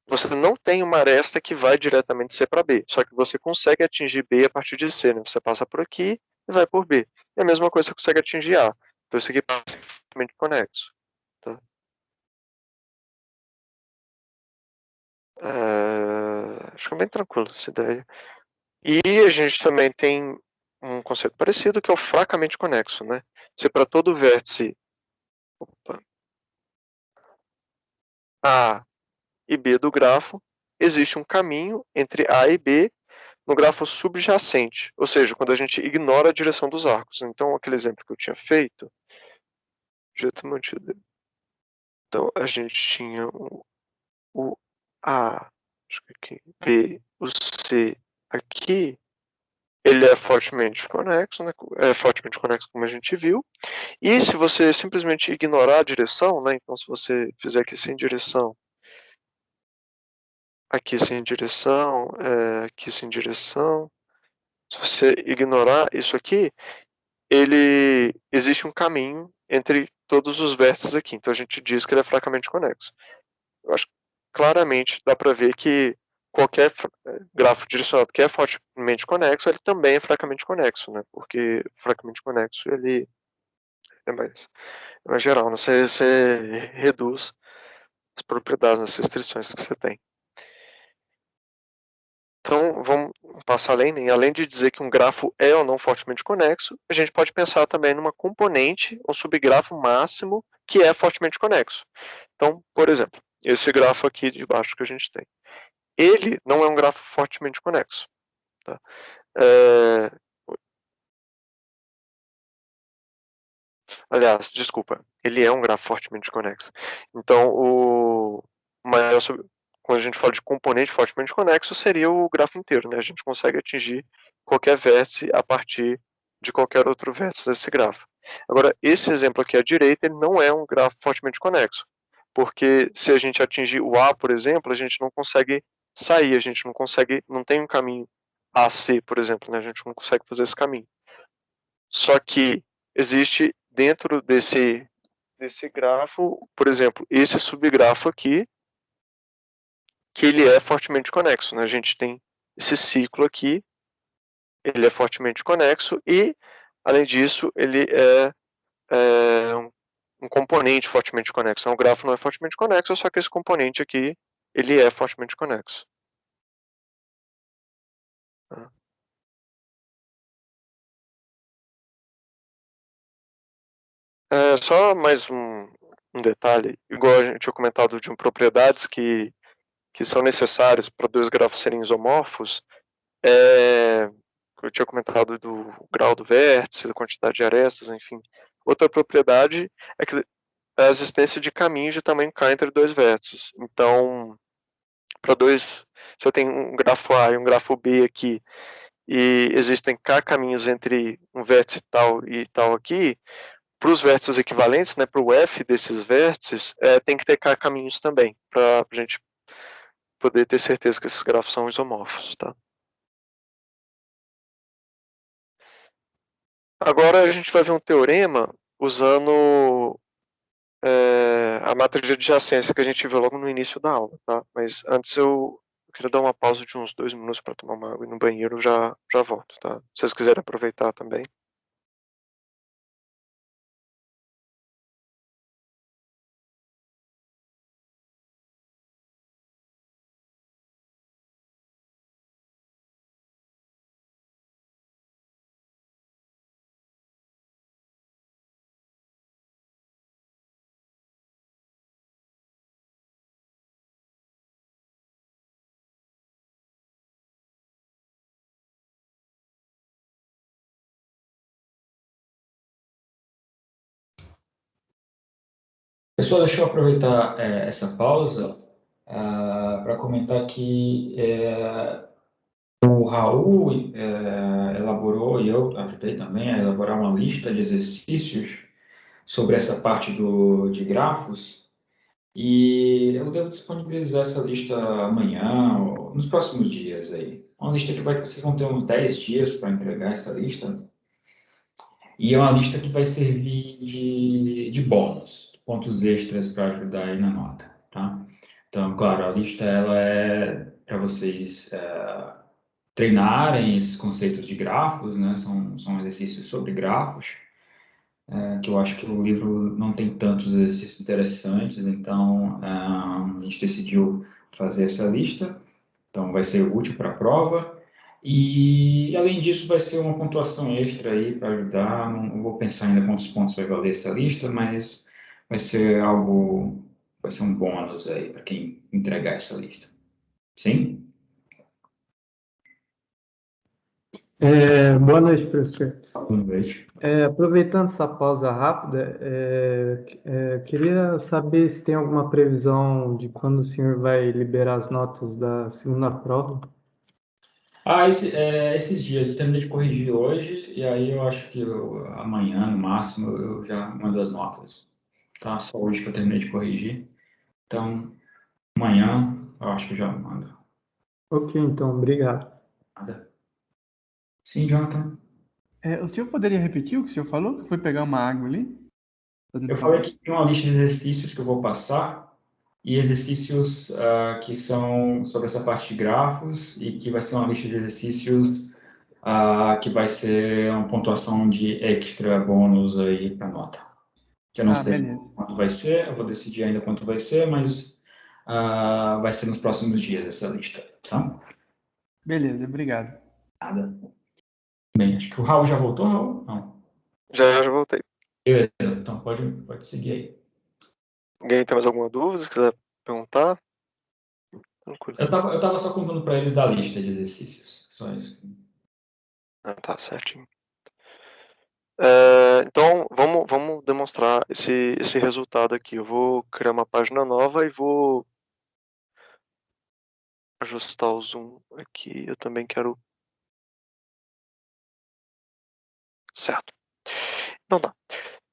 você não tem uma aresta que vai diretamente de C para B, só que você consegue atingir B a partir de C, né? Você passa por aqui e vai por B. E a mesma coisa você consegue atingir A. Então isso aqui é perfeitamente conexo. Tá? Acho que é bem tranquilo essa ideia. E a gente também tem um conceito parecido que é o fracamente conexo, né? Se para todo vértice opa, A e B do grafo existe um caminho entre A e B no grafo subjacente, ou seja, quando a gente ignora a direção dos arcos. Então, aquele exemplo que eu tinha feito, já está mantido. Então, a gente tinha o A, acho que aqui, B, o C aqui, ele é fortemente conexo, né? É fortemente conexo como a gente viu. E se você simplesmente ignorar a direção, né? Então, se você fizer aqui sem direção, aqui sem direção, se você ignorar isso aqui, ele existe um caminho entre todos os vértices aqui. Então a gente diz que ele é fracamente conexo. Eu acho que claramente dá para ver que qualquer grafo direcionado que é fortemente conexo, ele também é fracamente conexo, né? Porque fracamente conexo ele é mais geral, né? Você reduz as propriedades, as restrições que você tem. Então, vamos passar além, né? Além de dizer que um grafo é ou não fortemente conexo, a gente pode pensar também numa componente, um subgrafo máximo que é fortemente conexo. Então, por exemplo, esse grafo aqui de baixo que a gente tem. Ele não é um grafo fortemente conexo. Tá? É... Aliás, desculpa, ele é um grafo fortemente conexo. Então, o maior quando a gente fala de componente fortemente conexo, seria o grafo inteiro, né? A gente consegue atingir qualquer vértice a partir de qualquer outro vértice desse grafo. Agora, esse exemplo aqui à direita, ele não é um grafo fortemente conexo, porque se a gente atingir o A, por exemplo, a gente não consegue sair, a gente não tem um caminho AC, por exemplo, né? A gente não consegue fazer esse caminho. Só que existe dentro desse grafo, por exemplo, esse subgrafo aqui, que ele é fortemente conexo. Né? A gente tem esse ciclo aqui, ele é fortemente conexo e, além disso, ele um componente fortemente conexo. Então, o grafo não é fortemente conexo, só que esse componente aqui, ele é fortemente conexo. Tá? Só mais um detalhe, igual a gente tinha comentado de propriedades que são necessárias para dois grafos serem isomorfos, eu tinha comentado do grau do vértice, da quantidade de arestas, enfim. Outra propriedade é que a existência de caminhos de tamanho k entre dois vértices. Então, se eu tenho um grafo A e um grafo B aqui, e existem k caminhos entre um vértice tal e tal aqui, para os vértices equivalentes, né, para o f desses vértices, tem que ter k caminhos também, para a gente poder ter certeza que esses grafos são isomorfos. Tá? Agora a gente vai ver um teorema usando a matriz de adjacência que a gente viu logo no início da aula, tá? Mas antes eu queria dar uma pausa de uns 2 minutos para tomar uma água e no banheiro já volto, tá? Se vocês quiserem aproveitar também. Pessoal, deixa eu aproveitar essa pausa para comentar que o Raul elaborou, e eu ajudei também a elaborar uma lista de exercícios sobre essa parte de grafos, e eu devo disponibilizar essa lista amanhã ou nos próximos dias aí. Uma lista que vocês vão ter uns 10 dias para entregar essa lista, e é uma lista que vai servir de bônus, pontos extras para ajudar aí na nota, tá? Então, claro, a lista ela é para vocês treinarem esses conceitos de grafos, né? São exercícios sobre grafos, que eu acho que o livro não tem tantos exercícios interessantes, então a gente decidiu fazer essa lista, então vai ser útil para a prova. E além disso, vai ser uma pontuação extra aí para ajudar. Não vou pensar ainda quantos pontos vai valer essa lista, mas vai ser algo, vai ser um bônus aí para quem entregar essa lista. Sim? Boa noite, professor. Boa noite. Aproveitando essa pausa rápida, queria saber se tem alguma previsão de quando o senhor vai liberar as notas da segunda prova. Esses dias eu terminei de corrigir hoje, e aí eu acho que amanhã, no máximo, eu já mando as notas. Tá? Só hoje que eu terminei de corrigir. Então, amanhã eu acho que eu já mando. Ok, então, obrigado. Nada. Sim, Jonathan. O senhor poderia repetir o que o senhor falou? Que foi pegar uma água ali? Fazendo Eu falei favor. que tem uma lista de exercícios que eu vou passar, e exercícios que são sobre essa parte de grafos, e que vai ser uma lista de exercícios que vai ser uma pontuação de extra bônus aí para nota. Que eu não sei Beleza. quanto vai ser, eu vou decidir ainda quanto vai ser, mas vai ser nos próximos dias essa lista, tá? Beleza, obrigado. Nada. Bem, acho que o Raul já voltou, Raul? Não. Já voltei. Beleza, então pode seguir aí. Alguém tem mais alguma dúvida? Se quiser perguntar? Tranquilo. Eu tava só contando para eles da lista de exercícios, só isso. Ah, tá certinho. Então, vamos demonstrar esse resultado aqui. Eu vou criar uma página nova e vou ajustar o zoom aqui. Eu também quero... Certo. Então tá.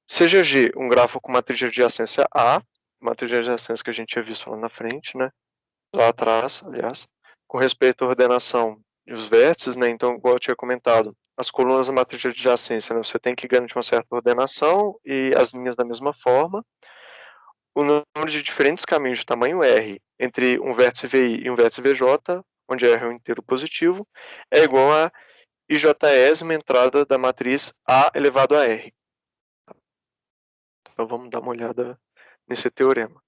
CGG, um grafo com matriz de adjacência A, matriz de adjacência que a gente tinha visto lá na frente, né? Lá atrás, aliás. Com respeito à ordenação e os vértices, né? Então, igual eu tinha comentado, as colunas da matriz de adjacência, né? Você tem que garantir uma certa ordenação e as linhas da mesma forma. O número de diferentes caminhos de tamanho R entre um vértice VI e um vértice VJ, onde R é um inteiro positivo, é igual a IJésima entrada da matriz A elevado a R. Então vamos dar uma olhada nesse teorema.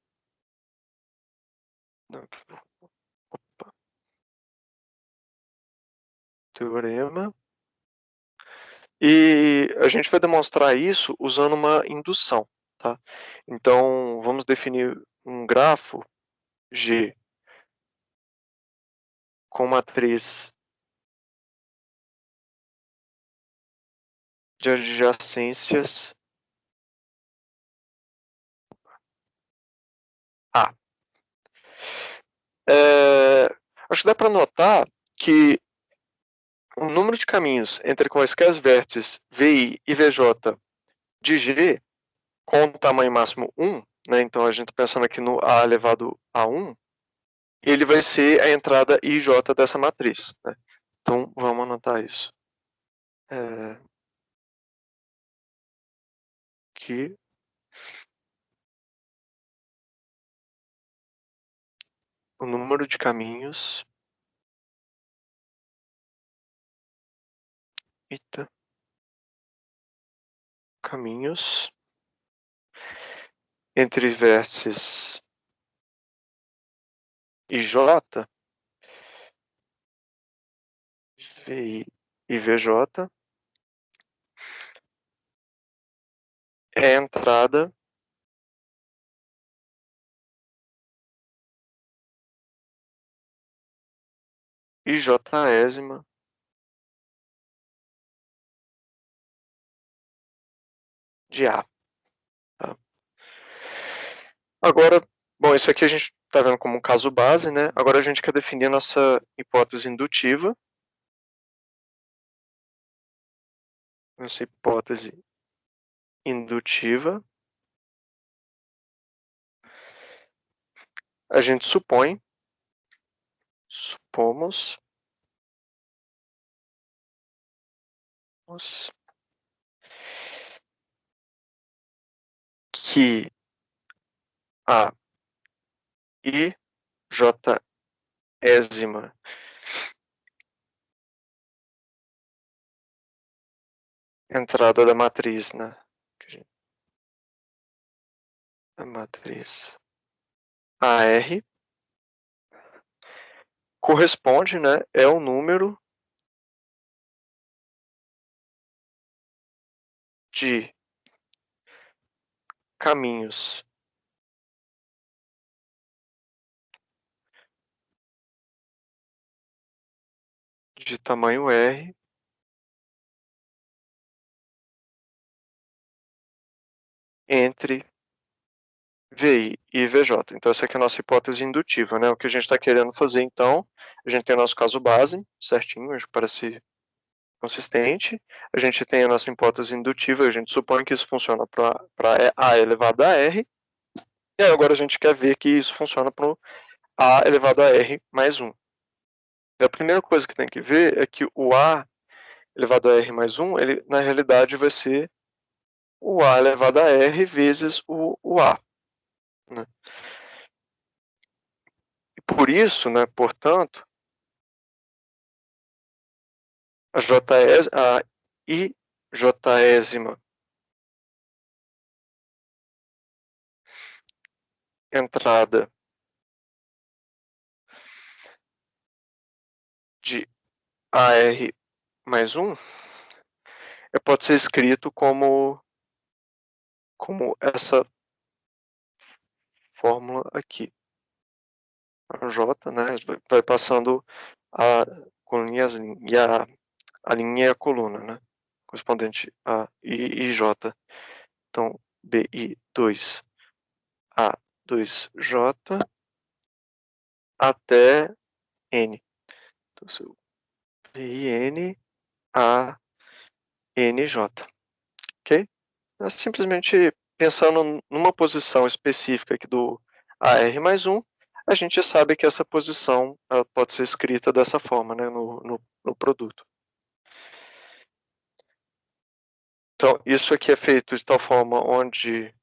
Opa. Teorema. E a gente vai demonstrar isso usando uma indução. Tá? Então vamos definir um grafo G com matriz de adjacências A. Acho que dá para notar que o número de caminhos entre quaisquer vértices VI e VJ de G com tamanho máximo 1, né? Então a gente está pensando aqui no A elevado a 1, ele vai ser a entrada IJ dessa matriz. Né? Então vamos anotar isso. Que o número de caminhos entre vértices IJ, VI e VJ é a entrada IJésima de A. Tá? Agora, bom, isso aqui a gente está vendo como um caso base, né? Agora a gente quer definir a nossa hipótese indutiva. Nossa hipótese indutiva. A gente supomos que a ijésima entrada da matriz, né? A matriz AR corresponde, né? É o número de caminhos de tamanho R entre VI e VJ. Então, essa aqui é a nossa hipótese indutiva, né? O que a gente está querendo fazer, então, a gente tem o nosso caso base, certinho, acho que parece consistente. A gente tem a nossa hipótese indutiva, a gente supõe que isso funciona para A elevado a R. E aí agora a gente quer ver que isso funciona para A elevado a R mais 1. E a primeira coisa que tem que ver é que o A elevado a R mais 1, ele na realidade vai ser o A elevado a R vezes o A. Né? E por isso, né, portanto, a ijésima entrada de AR mais 1 pode ser escrito como essa fórmula aqui. A J, né, vai passando com linhas e a linha e a coluna, né, correspondente a I e J. Então, BI2 A2J até N. Então, seu BIN a NJ. Ok? É simplesmente pensando numa posição específica aqui do AR mais 1, a gente já sabe que essa posição pode ser escrita dessa forma, né, no produto. Então, isso aqui é feito de tal forma onde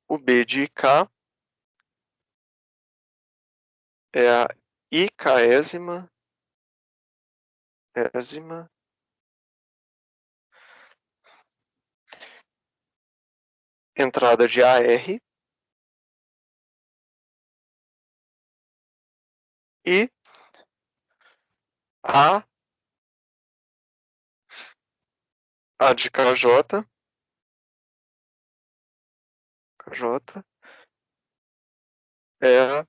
o B de IK é a IKésima entrada de AR e A de KJ é a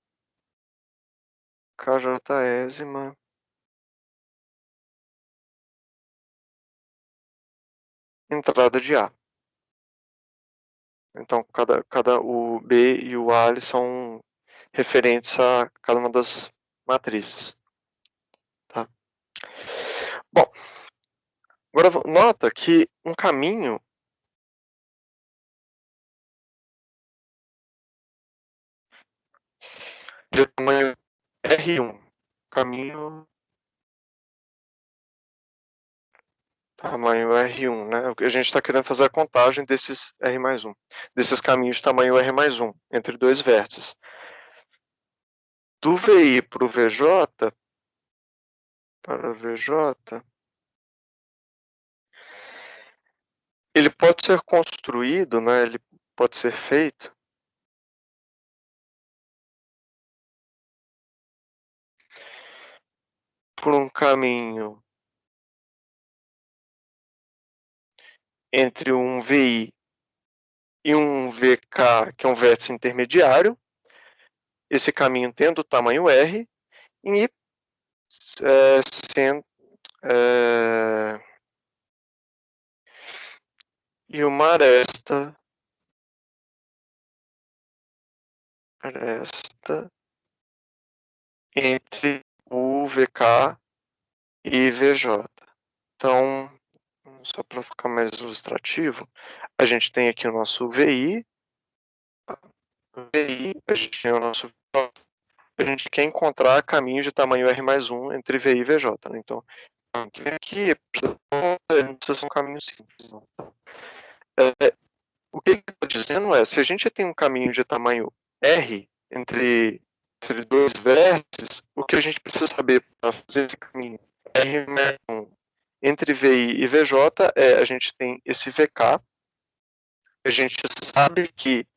KJésima entrada de A. Então, o B e o A eles são referentes a cada uma das matrizes. Tá? Bom, agora nota que um caminho de tamanho R1, caminho tamanho R1, né? A gente está querendo fazer a contagem desses R mais 1, desses caminhos de tamanho R mais 1, entre dois vértices. Do VI para o VJ, ele pode ser construído, né? Ele pode ser feito por um caminho entre um VI e um VK, que é um vértice intermediário, esse caminho tendo o tamanho R, e e uma aresta entre o VK e VJ. Então, só para ficar mais ilustrativo, a gente tem aqui o nosso VI, a gente tem o nosso VJ, a gente quer encontrar caminho de tamanho R mais 1 entre VI e VJ. Né? Então, aqui não precisa ser um caminho simples. Não. O que ele está dizendo é, se a gente tem um caminho de tamanho R entre dois vértices, o que a gente precisa saber para fazer esse caminho R mais 1 entre VI e VJ é, a gente tem esse VK, a gente sabe que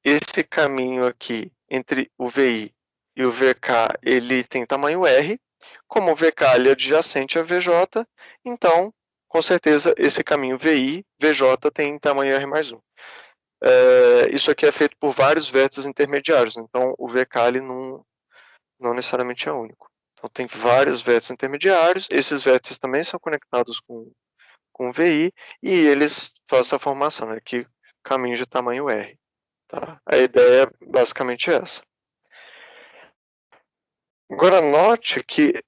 esse caminho aqui entre o VI e o VK, ele tem tamanho R, como o VK ele é adjacente a VJ, então, com certeza, esse caminho VI, VJ tem tamanho R mais 1. Isso aqui é feito por vários vértices intermediários, então o VK ele não necessariamente é único. Então tem vários vértices intermediários, esses vértices também são conectados com VI, e eles fazem a formação, né, que caminho de tamanho R. Tá? A ideia é basicamente essa. Agora note que,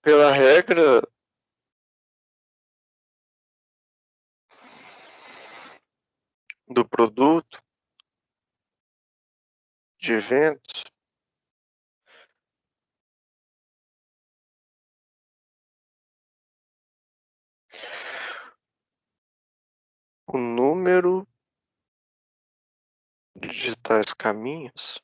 pela regra do produto de eventos, o número de tais caminhos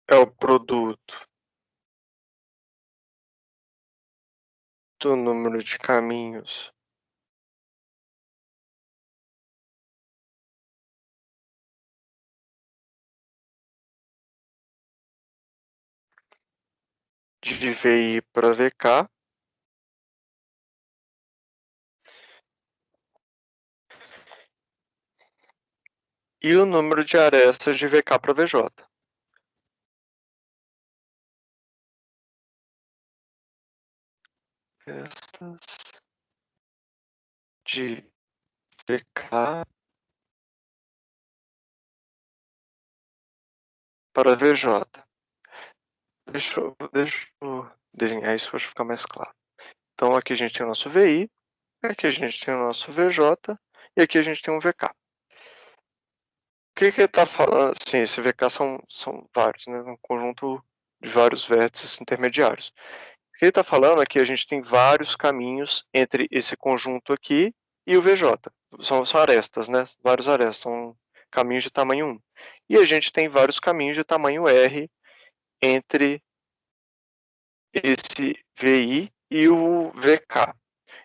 é o produto do número de caminhos de VI para VK e o número de arestas de VK para VJ. Arestas de VK para VJ. Deixa eu desenhar isso para ficar mais claro. Então aqui a gente tem o nosso VI, aqui a gente tem o nosso VJ e aqui a gente tem um VK. O que ele está falando? Sim, esse VK são vários, né? Um conjunto de vários vértices intermediários. O que ele está falando é que a gente tem vários caminhos entre esse conjunto aqui e o VJ. São arestas, né? Vários arestas, são caminhos de tamanho 1. E a gente tem vários caminhos de tamanho R entre esse VI e o VK.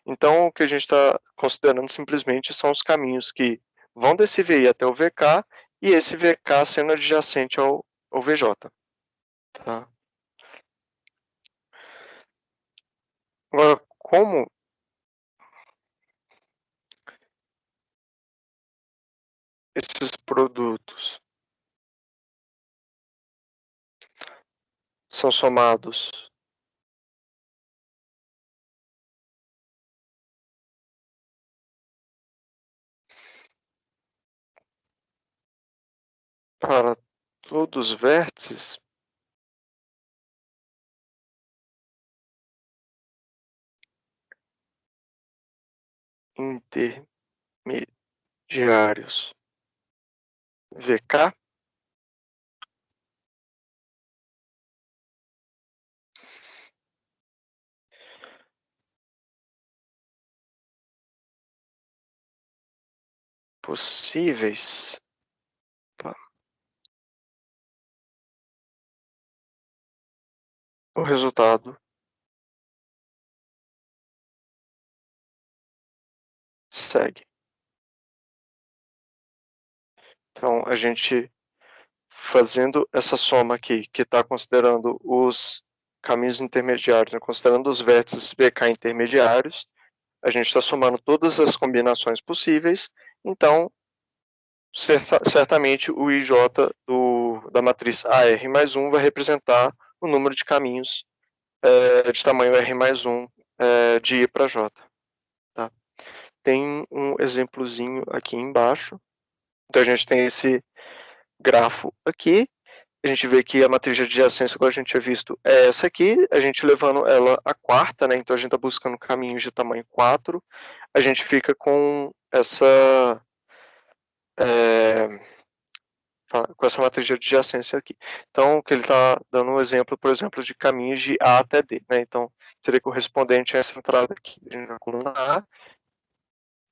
Então, o que a gente está considerando simplesmente são os caminhos que vão desse VI até o VK e esse VK sendo adjacente ao VJ. Tá? Agora, como esses produtos são somados para todos os vértices, intermediários VK, possíveis o resultado segue. Então, a gente fazendo essa soma aqui, que está considerando os caminhos intermediários, né, considerando os vértices VK intermediários, a gente está somando todas as combinações possíveis, então certamente o IJ do da matriz AR mais 1 vai representar o número de caminhos de tamanho R mais 1 de I para J. Tá? Tem um exemplozinho aqui embaixo. Então a gente tem esse grafo aqui. A gente vê que a matriz de adjacência, como a gente tinha visto, é essa aqui. A gente levando ela a quarta, né? Então a gente está buscando caminhos de tamanho 4. A gente fica com essa matriz de adjacência aqui. Então, que ele está dando um exemplo, por exemplo, de caminhos de A até D, né? Então, seria correspondente a essa entrada aqui, na coluna A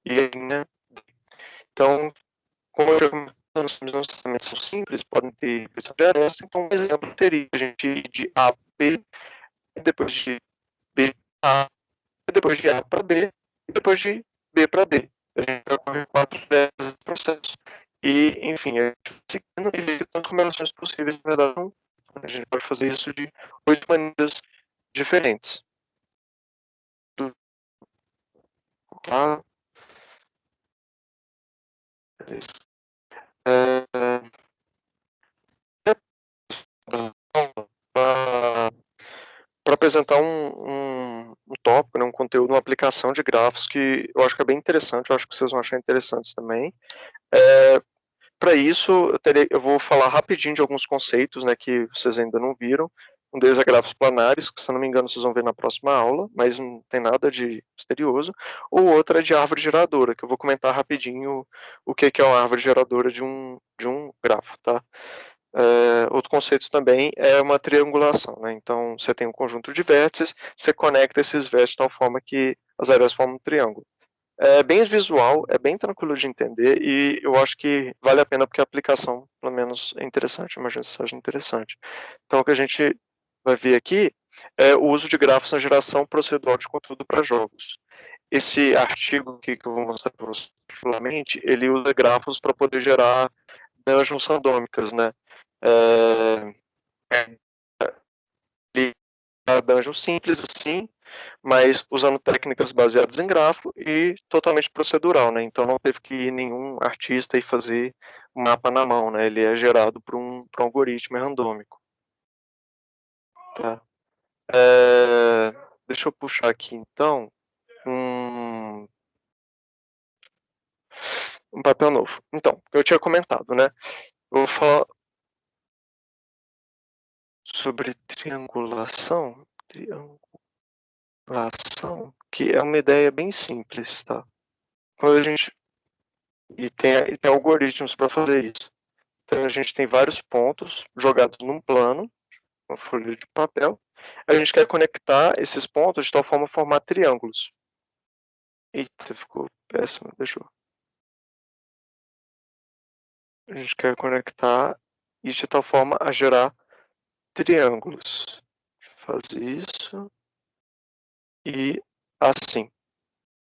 e a linha D. Então, como eu já comentei, os não necessariamente são simples, podem ter versão de aresta, então um exemplo seria a gente ir de A para B, depois de B para A, depois de A para B, e depois de B para D. A gente vai correr 4 vezes esse processo. E, enfim, a gente vai seguindo e ver quantas combinações possíveis, na verdade, a gente pode fazer isso de 8 maneiras diferentes. Claro. Beleza. Para apresentar um tópico, né, um conteúdo, uma aplicação de grafos que eu acho que é bem interessante, eu acho que vocês vão achar interessantes também. Para isso, eu vou falar rapidinho de alguns conceitos, né, que vocês ainda não viram. Um deles é grafos planares, que se eu não me engano vocês vão ver na próxima aula, mas não tem nada de misterioso. O outro é de árvore geradora, que eu vou comentar rapidinho o que é uma árvore geradora de um grafo, tá? Outro conceito também é uma triangulação, né? Então, você tem um conjunto de vértices, você conecta esses vértices de tal forma que as arestas formam um triângulo. É bem visual, é bem tranquilo de entender e eu acho que vale a pena porque a aplicação, pelo menos, é interessante, imagino que seja interessante. Então, o que a gente vai ver aqui é o uso de grafos na geração procedural de conteúdo para jogos. Esse artigo aqui que eu vou mostrar para vocês, particularmente, ele usa grafos para poder gerar dungeons randômicas, né? Dungeon simples assim, mas usando técnicas baseadas em grafo e totalmente procedural, né? Então não teve que ir nenhum artista e fazer um mapa na mão, né? Ele é gerado por um algoritmo randômico. Tá? Deixa eu puxar aqui então um papel novo. Então, eu tinha comentado, né? Eu vou falar sobre triangulação, que é uma ideia bem simples, tá? Quando a gente e tem algoritmos para fazer isso. Então a gente tem vários pontos jogados num plano, uma folha de papel. A gente quer conectar esses pontos de tal forma a formar triângulos. Eita, ficou péssimo, deixa eu... A gente quer conectar isso de tal forma a gerar triângulos. Fazer isso e assim.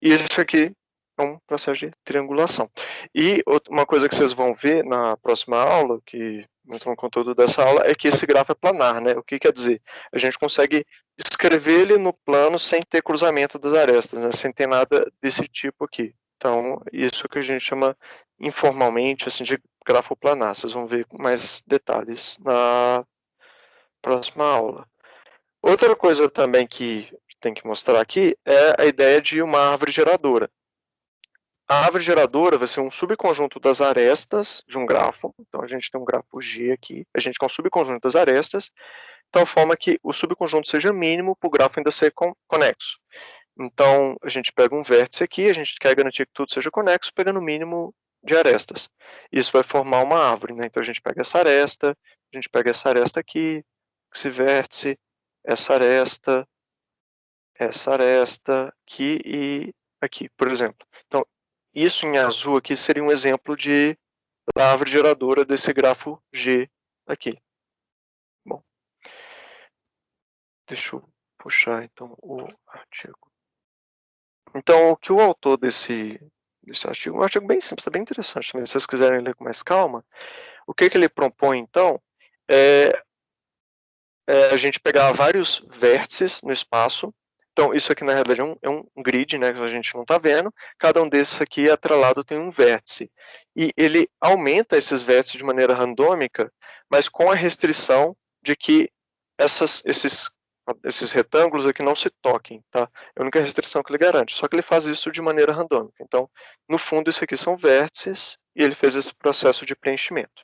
Isso aqui é um processo de triangulação. E uma coisa que vocês vão ver na próxima aula, que no conteúdo dessa aula, é que esse grafo é planar, né? O que quer dizer? A gente consegue escrever ele no plano sem ter cruzamento das arestas, né? Sem ter nada desse tipo aqui. Então, isso que a gente chama informalmente assim, de grafo planar. Vocês vão ver com mais detalhes na próxima aula. Outra coisa também que tem que mostrar aqui é a ideia de uma árvore geradora. A árvore geradora vai ser um subconjunto das arestas de um grafo. Então, a gente tem um grafo G aqui. A gente quer um subconjunto das arestas, de tal forma que o subconjunto seja mínimo para o grafo ainda ser conexo. Então, a gente pega um vértice aqui, a gente quer garantir que tudo seja conexo, pegando o mínimo de arestas. Isso vai formar uma árvore, né? Então, a gente pega essa aresta aqui, esse vértice, essa aresta aqui e aqui, por exemplo. Então, isso em azul aqui seria um exemplo da árvore geradora desse grafo G aqui. Bom, deixa eu puxar então o artigo. Então, o que o autor desse artigo, um artigo bem simples, bem interessante também, se vocês quiserem ler com mais calma, o que ele propõe então é a gente pegar vários vértices no espaço. Então, isso aqui na realidade é um grid, né, que a gente não está vendo. Cada um desses aqui atrelado tem um vértice. E ele aumenta esses vértices de maneira randômica mas com a restrição de que esses retângulos aqui não se toquem, tá? É a única restrição que ele garante, só que ele faz isso de maneira randômica. Então, no fundo, isso aqui são vértices e ele fez esse processo de preenchimento.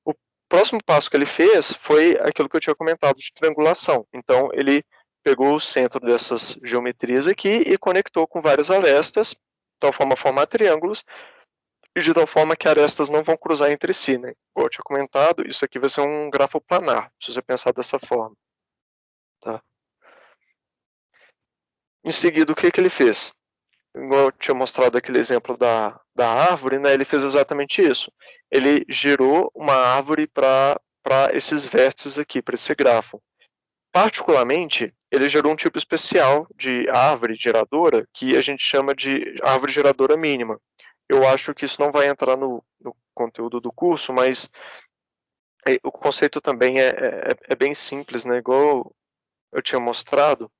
O próximo passo que ele fez foi aquilo que eu tinha comentado de triangulação. Então, ele pegou o centro dessas geometrias aqui e conectou com várias arestas, de tal forma a formar triângulos, e de tal forma que arestas não vão cruzar entre si, né? Como eu tinha comentado, isso aqui vai ser um grafo planar, se você pensar dessa forma. Tá? Em seguida, o que ele fez? Igual eu tinha mostrado aquele exemplo da árvore, né? Ele fez exatamente isso. Ele gerou uma árvore para esses vértices aqui, para esse grafo. Particularmente, ele gerou um tipo especial de árvore geradora que a gente chama de árvore geradora mínima. Eu acho que isso não vai entrar no conteúdo do curso, mas o conceito também é bem simples, né? Igual eu tinha mostrado.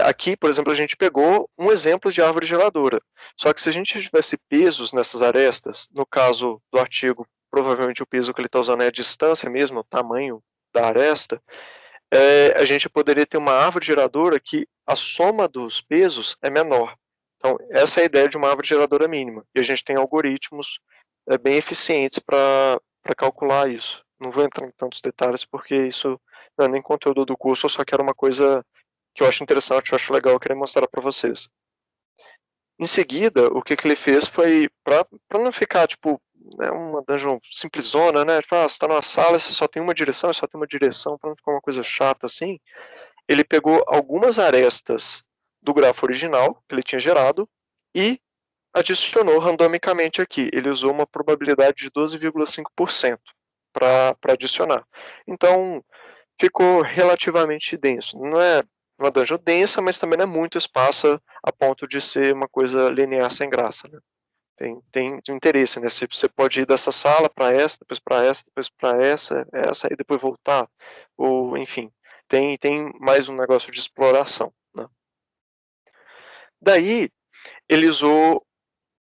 Aqui, por exemplo, a gente pegou um exemplo de árvore geradora. Só que se a gente tivesse pesos nessas arestas, no caso do artigo, provavelmente o peso que ele está usando é a distância mesmo, o tamanho da aresta, a gente poderia ter uma árvore geradora que a soma dos pesos é menor. Então, essa é a ideia de uma árvore geradora mínima. E a gente tem algoritmos bem eficientes para calcular isso. Não vou entrar em tantos detalhes, porque isso não é nem conteúdo do curso, eu só quero uma coisa que eu acho interessante, eu acho legal, eu queria mostrar para vocês. Em seguida, o que ele fez foi, para não ficar, tipo, né, uma dungeon simplesona, né? Tipo, você está numa sala, você só tem uma direção, para não ficar uma coisa chata assim, ele pegou algumas arestas do grafo original, que ele tinha gerado, e adicionou randomicamente aqui. Ele usou uma probabilidade de 12,5% para adicionar. Então, ficou relativamente denso. Não é uma dungeon densa, mas também não é muito espaço a ponto de ser uma coisa linear sem graça, né? Tem interesse, né? Você pode ir dessa sala para essa, depois para essa, depois para essa, e depois voltar. Ou, enfim, tem mais um negócio de exploração, né? Daí, ele usou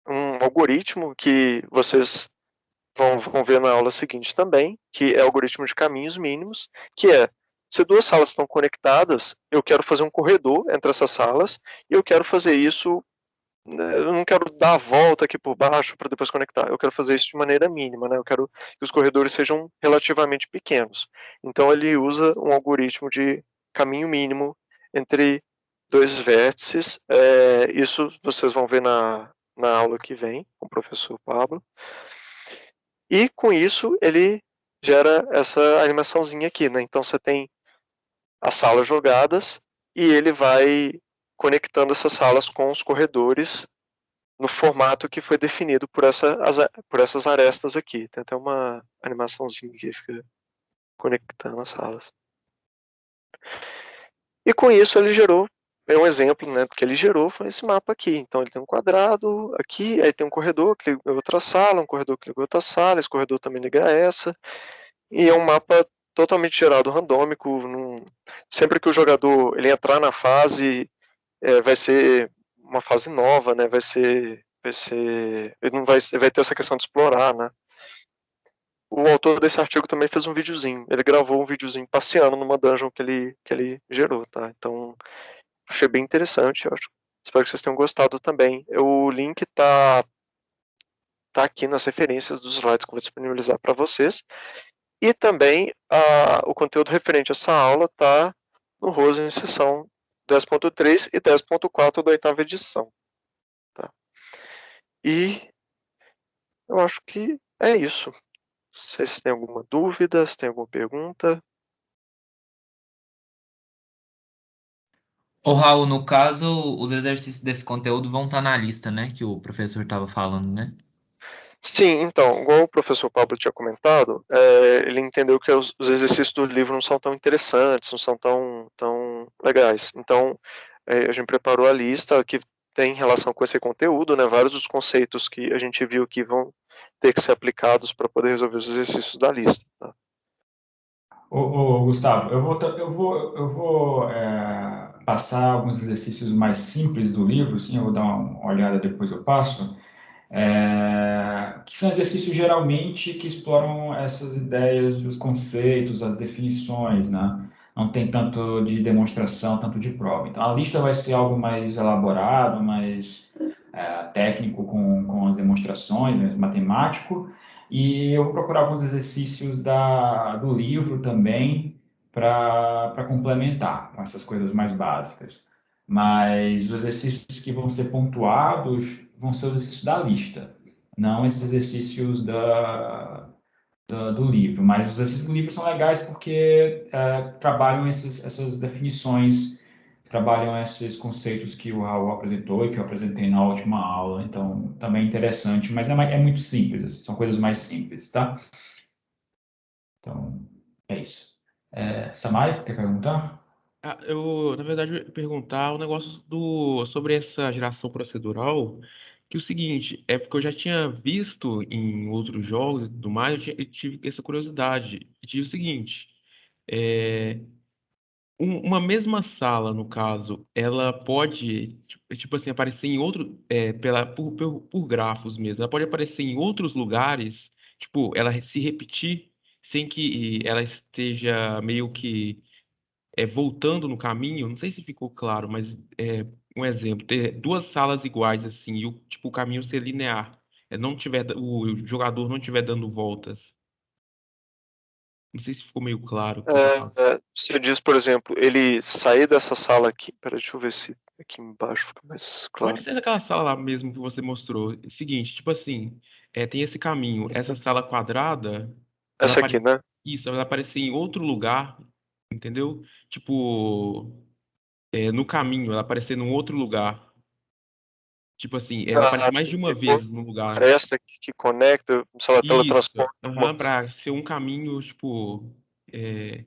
um algoritmo que vocês vão ver na aula seguinte também, que é o algoritmo de caminhos mínimos, que é, se duas salas estão conectadas, eu quero fazer um corredor entre essas salas, e eu quero fazer isso, eu não quero dar a volta aqui por baixo para depois conectar, eu quero fazer isso de maneira mínima, né? Eu quero que os corredores sejam relativamente pequenos. Então ele usa um algoritmo de caminho mínimo entre dois vértices, isso vocês vão ver na aula que vem, com o professor Pablo. E com isso ele gera essa animaçãozinha aqui, né? Então você tem as salas jogadas e ele vai conectando essas salas com os corredores no formato que foi definido por essas arestas aqui. Tem até uma animaçãozinha que fica conectando as salas. E com isso ele gerou, um exemplo, né, que ele gerou foi esse mapa aqui. Então ele tem um quadrado aqui, aí tem um corredor que liga outra sala, um corredor que liga outra sala, esse corredor também liga a essa, e é um mapa totalmente gerado randômico. Sempre que o jogador ele entrar na fase, vai ser uma fase nova, né? Ele não vai ter essa questão de explorar, né? O autor desse artigo também fez um videozinho. Ele gravou um videozinho passeando numa dungeon que ele gerou, tá? Então, achei bem interessante. Espero que vocês tenham gostado também. O link tá aqui nas referências dos slides que eu vou disponibilizar para vocês. E também o conteúdo referente a essa aula está no Rosa em sessão 10.3 e 10.4 da 8ª edição. Tá? E eu acho que é isso. Vocês têm alguma dúvida, se tem alguma pergunta? Ô, Raul, no caso, os exercícios desse conteúdo vão estar na lista, né? Que o professor estava falando, né? Sim, então, igual o professor Pablo tinha comentado, ele entendeu que os exercícios do livro não são tão interessantes, não são tão legais. Então, a gente preparou a lista que tem relação com esse conteúdo, né? Vários dos conceitos que a gente viu que vão ter que ser aplicados para poder resolver os exercícios da lista. Tá? Gustavo, eu vou passar alguns exercícios mais simples do livro, sim, eu vou dar uma olhada depois eu passo. que são exercícios geralmente que exploram essas ideias, os conceitos, as definições, né? Não tem tanto de demonstração, tanto de prova. Então, a lista vai ser algo mais elaborado, mais técnico, com as demonstrações, né, matemático, e eu vou procurar alguns exercícios do livro também para complementar com essas coisas mais básicas. Mas os exercícios que vão ser pontuados vão ser os exercícios da lista, não esses exercícios do livro. Mas os exercícios do livro são legais porque trabalham essas definições, trabalham esses conceitos que o Raul apresentou e que eu apresentei na última aula. Então, também é interessante, mas é muito simples, assim, são coisas mais simples, tá? Então, é isso. Samai, quer perguntar? Eu, na verdade, ia perguntar o negócio sobre essa geração procedural, que é o seguinte, é porque eu já tinha visto em outros jogos e tudo mais, eu tive essa curiosidade. E tive o seguinte, é, uma mesma sala, no caso, ela pode, tipo assim, aparecer em outro, por grafos mesmo, ela pode aparecer em outros lugares, tipo, ela se repetir sem que ela esteja meio que voltando no caminho, não sei se ficou claro, mas um exemplo, ter duas salas iguais assim, e o caminho ser linear, não tiver, o jogador não estiver dando voltas. Não sei se ficou meio claro o que eu tô falando. Você diz, por exemplo, ele sair dessa sala aqui. Peraí, deixa eu ver se aqui embaixo fica mais claro. Pode ser aquela sala lá mesmo que você mostrou. É o seguinte, tipo assim, tem esse caminho, essa sala quadrada, ela Essa aqui, aparece, né? isso, ela aparecer em outro lugar, entendeu? Tipo, no caminho, ela aparecer num outro lugar. Tipo assim, ela aparece mais de uma Ficou vez no lugar. fresta que conecta, sei lá, Isso, teletransporte, alguma coisa para assim. ser um caminho, tipo, é,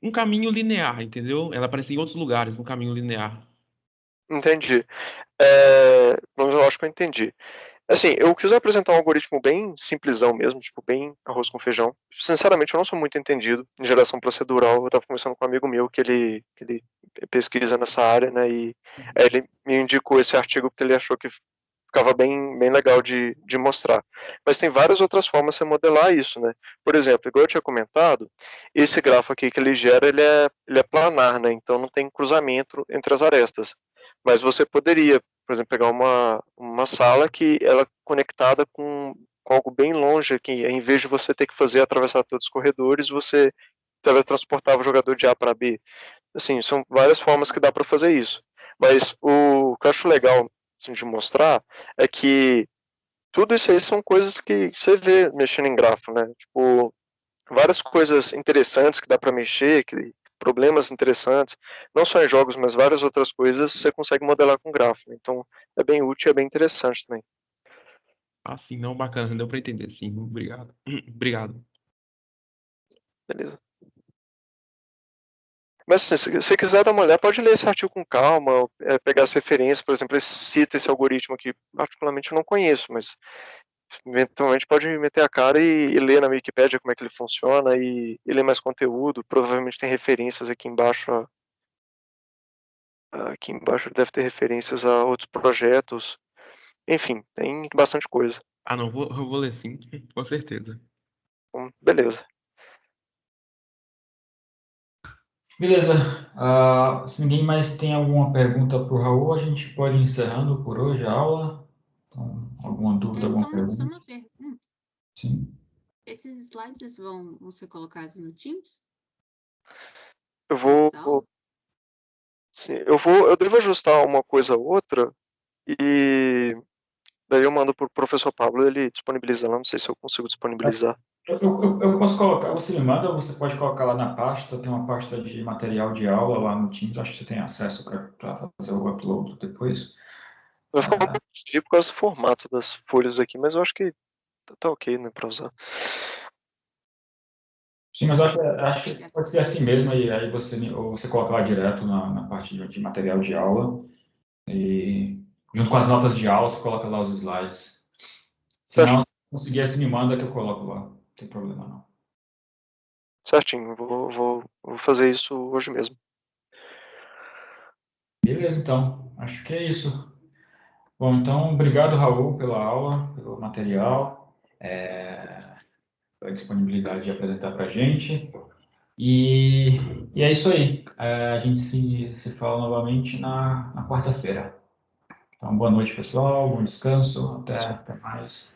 um caminho linear, entendeu? Ela aparece em outros lugares, um caminho linear. Entendi. Mas eu acho que eu entendi. Assim, eu quis apresentar um algoritmo bem simplesão mesmo, tipo, bem arroz com feijão. Sinceramente, eu não sou muito entendido em geração procedural. Eu estava conversando com um amigo meu que ele pesquisa nessa área, né? E aí ele me indicou esse artigo porque ele achou que ficava bem legal de mostrar. Mas tem várias outras formas de você modelar isso, né? Por exemplo, igual eu tinha comentado, esse grafo aqui que ele gera, ele é planar, né? Então não tem cruzamento entre as arestas. Mas você poderia, por exemplo, pegar uma sala que ela é conectada com algo bem longe aqui, em vez de você ter que atravessar todos os corredores, você teletransportava o jogador de A para B. Assim, são várias formas que dá para fazer isso. Mas o que eu acho legal assim, de mostrar é que tudo isso aí são coisas que você vê mexendo em grafo, né? Tipo, várias coisas interessantes que dá para mexer, problemas interessantes, não só em jogos, mas várias outras coisas você consegue modelar com grafo. Então, é bem útil e é bem interessante também. Ah, sim, não, bacana, deu para entender, sim. Obrigado. Obrigado. Beleza. Mas assim, se você quiser dar uma olhada, pode ler esse artigo com calma, pegar as referências, por exemplo, ele cita esse algoritmo que particularmente eu não conheço, mas eventualmente pode meter a cara e ler na Wikipédia como é que ele funciona e ler mais conteúdo. Provavelmente tem referências aqui embaixo. Aqui embaixo deve ter referências a outros projetos. Enfim, tem bastante coisa. Ah, não, eu vou ler sim, com certeza. Então, beleza. Beleza. Se ninguém mais tem alguma pergunta para o Raul, a gente pode ir encerrando por hoje a aula. Então, alguma dúvida, alguma Só pergunta? uma pergunta. Sim. Esses slides vão ser colocados no Teams? Eu vou. Sim, eu devo ajustar uma coisa ou outra e daí eu mando pro professor Pablo, ele disponibiliza lá, não sei se eu consigo disponibilizar. Eu posso colocar, você me manda, ou você pode colocar lá na pasta, tem uma pasta de material de aula lá no Teams, acho que você tem acesso para fazer o upload depois. Vai ficar um pouco frio por causa do formato das folhas aqui, mas eu acho que tá ok, né, pra usar. Sim, mas eu acho que pode ser assim mesmo, e aí você coloca lá direto na parte de material de aula, e junto com as notas de aula, você coloca lá os slides. Se não, se conseguir, você me manda que eu coloco lá, não tem problema não. Certinho, vou fazer isso hoje mesmo. Beleza, então, acho que é isso. Bom, então, obrigado, Raul, pela aula, pelo material, pela disponibilidade de apresentar para a gente. E é isso aí. A gente se fala novamente na quarta-feira. Então, boa noite, pessoal. Bom descanso. Até mais.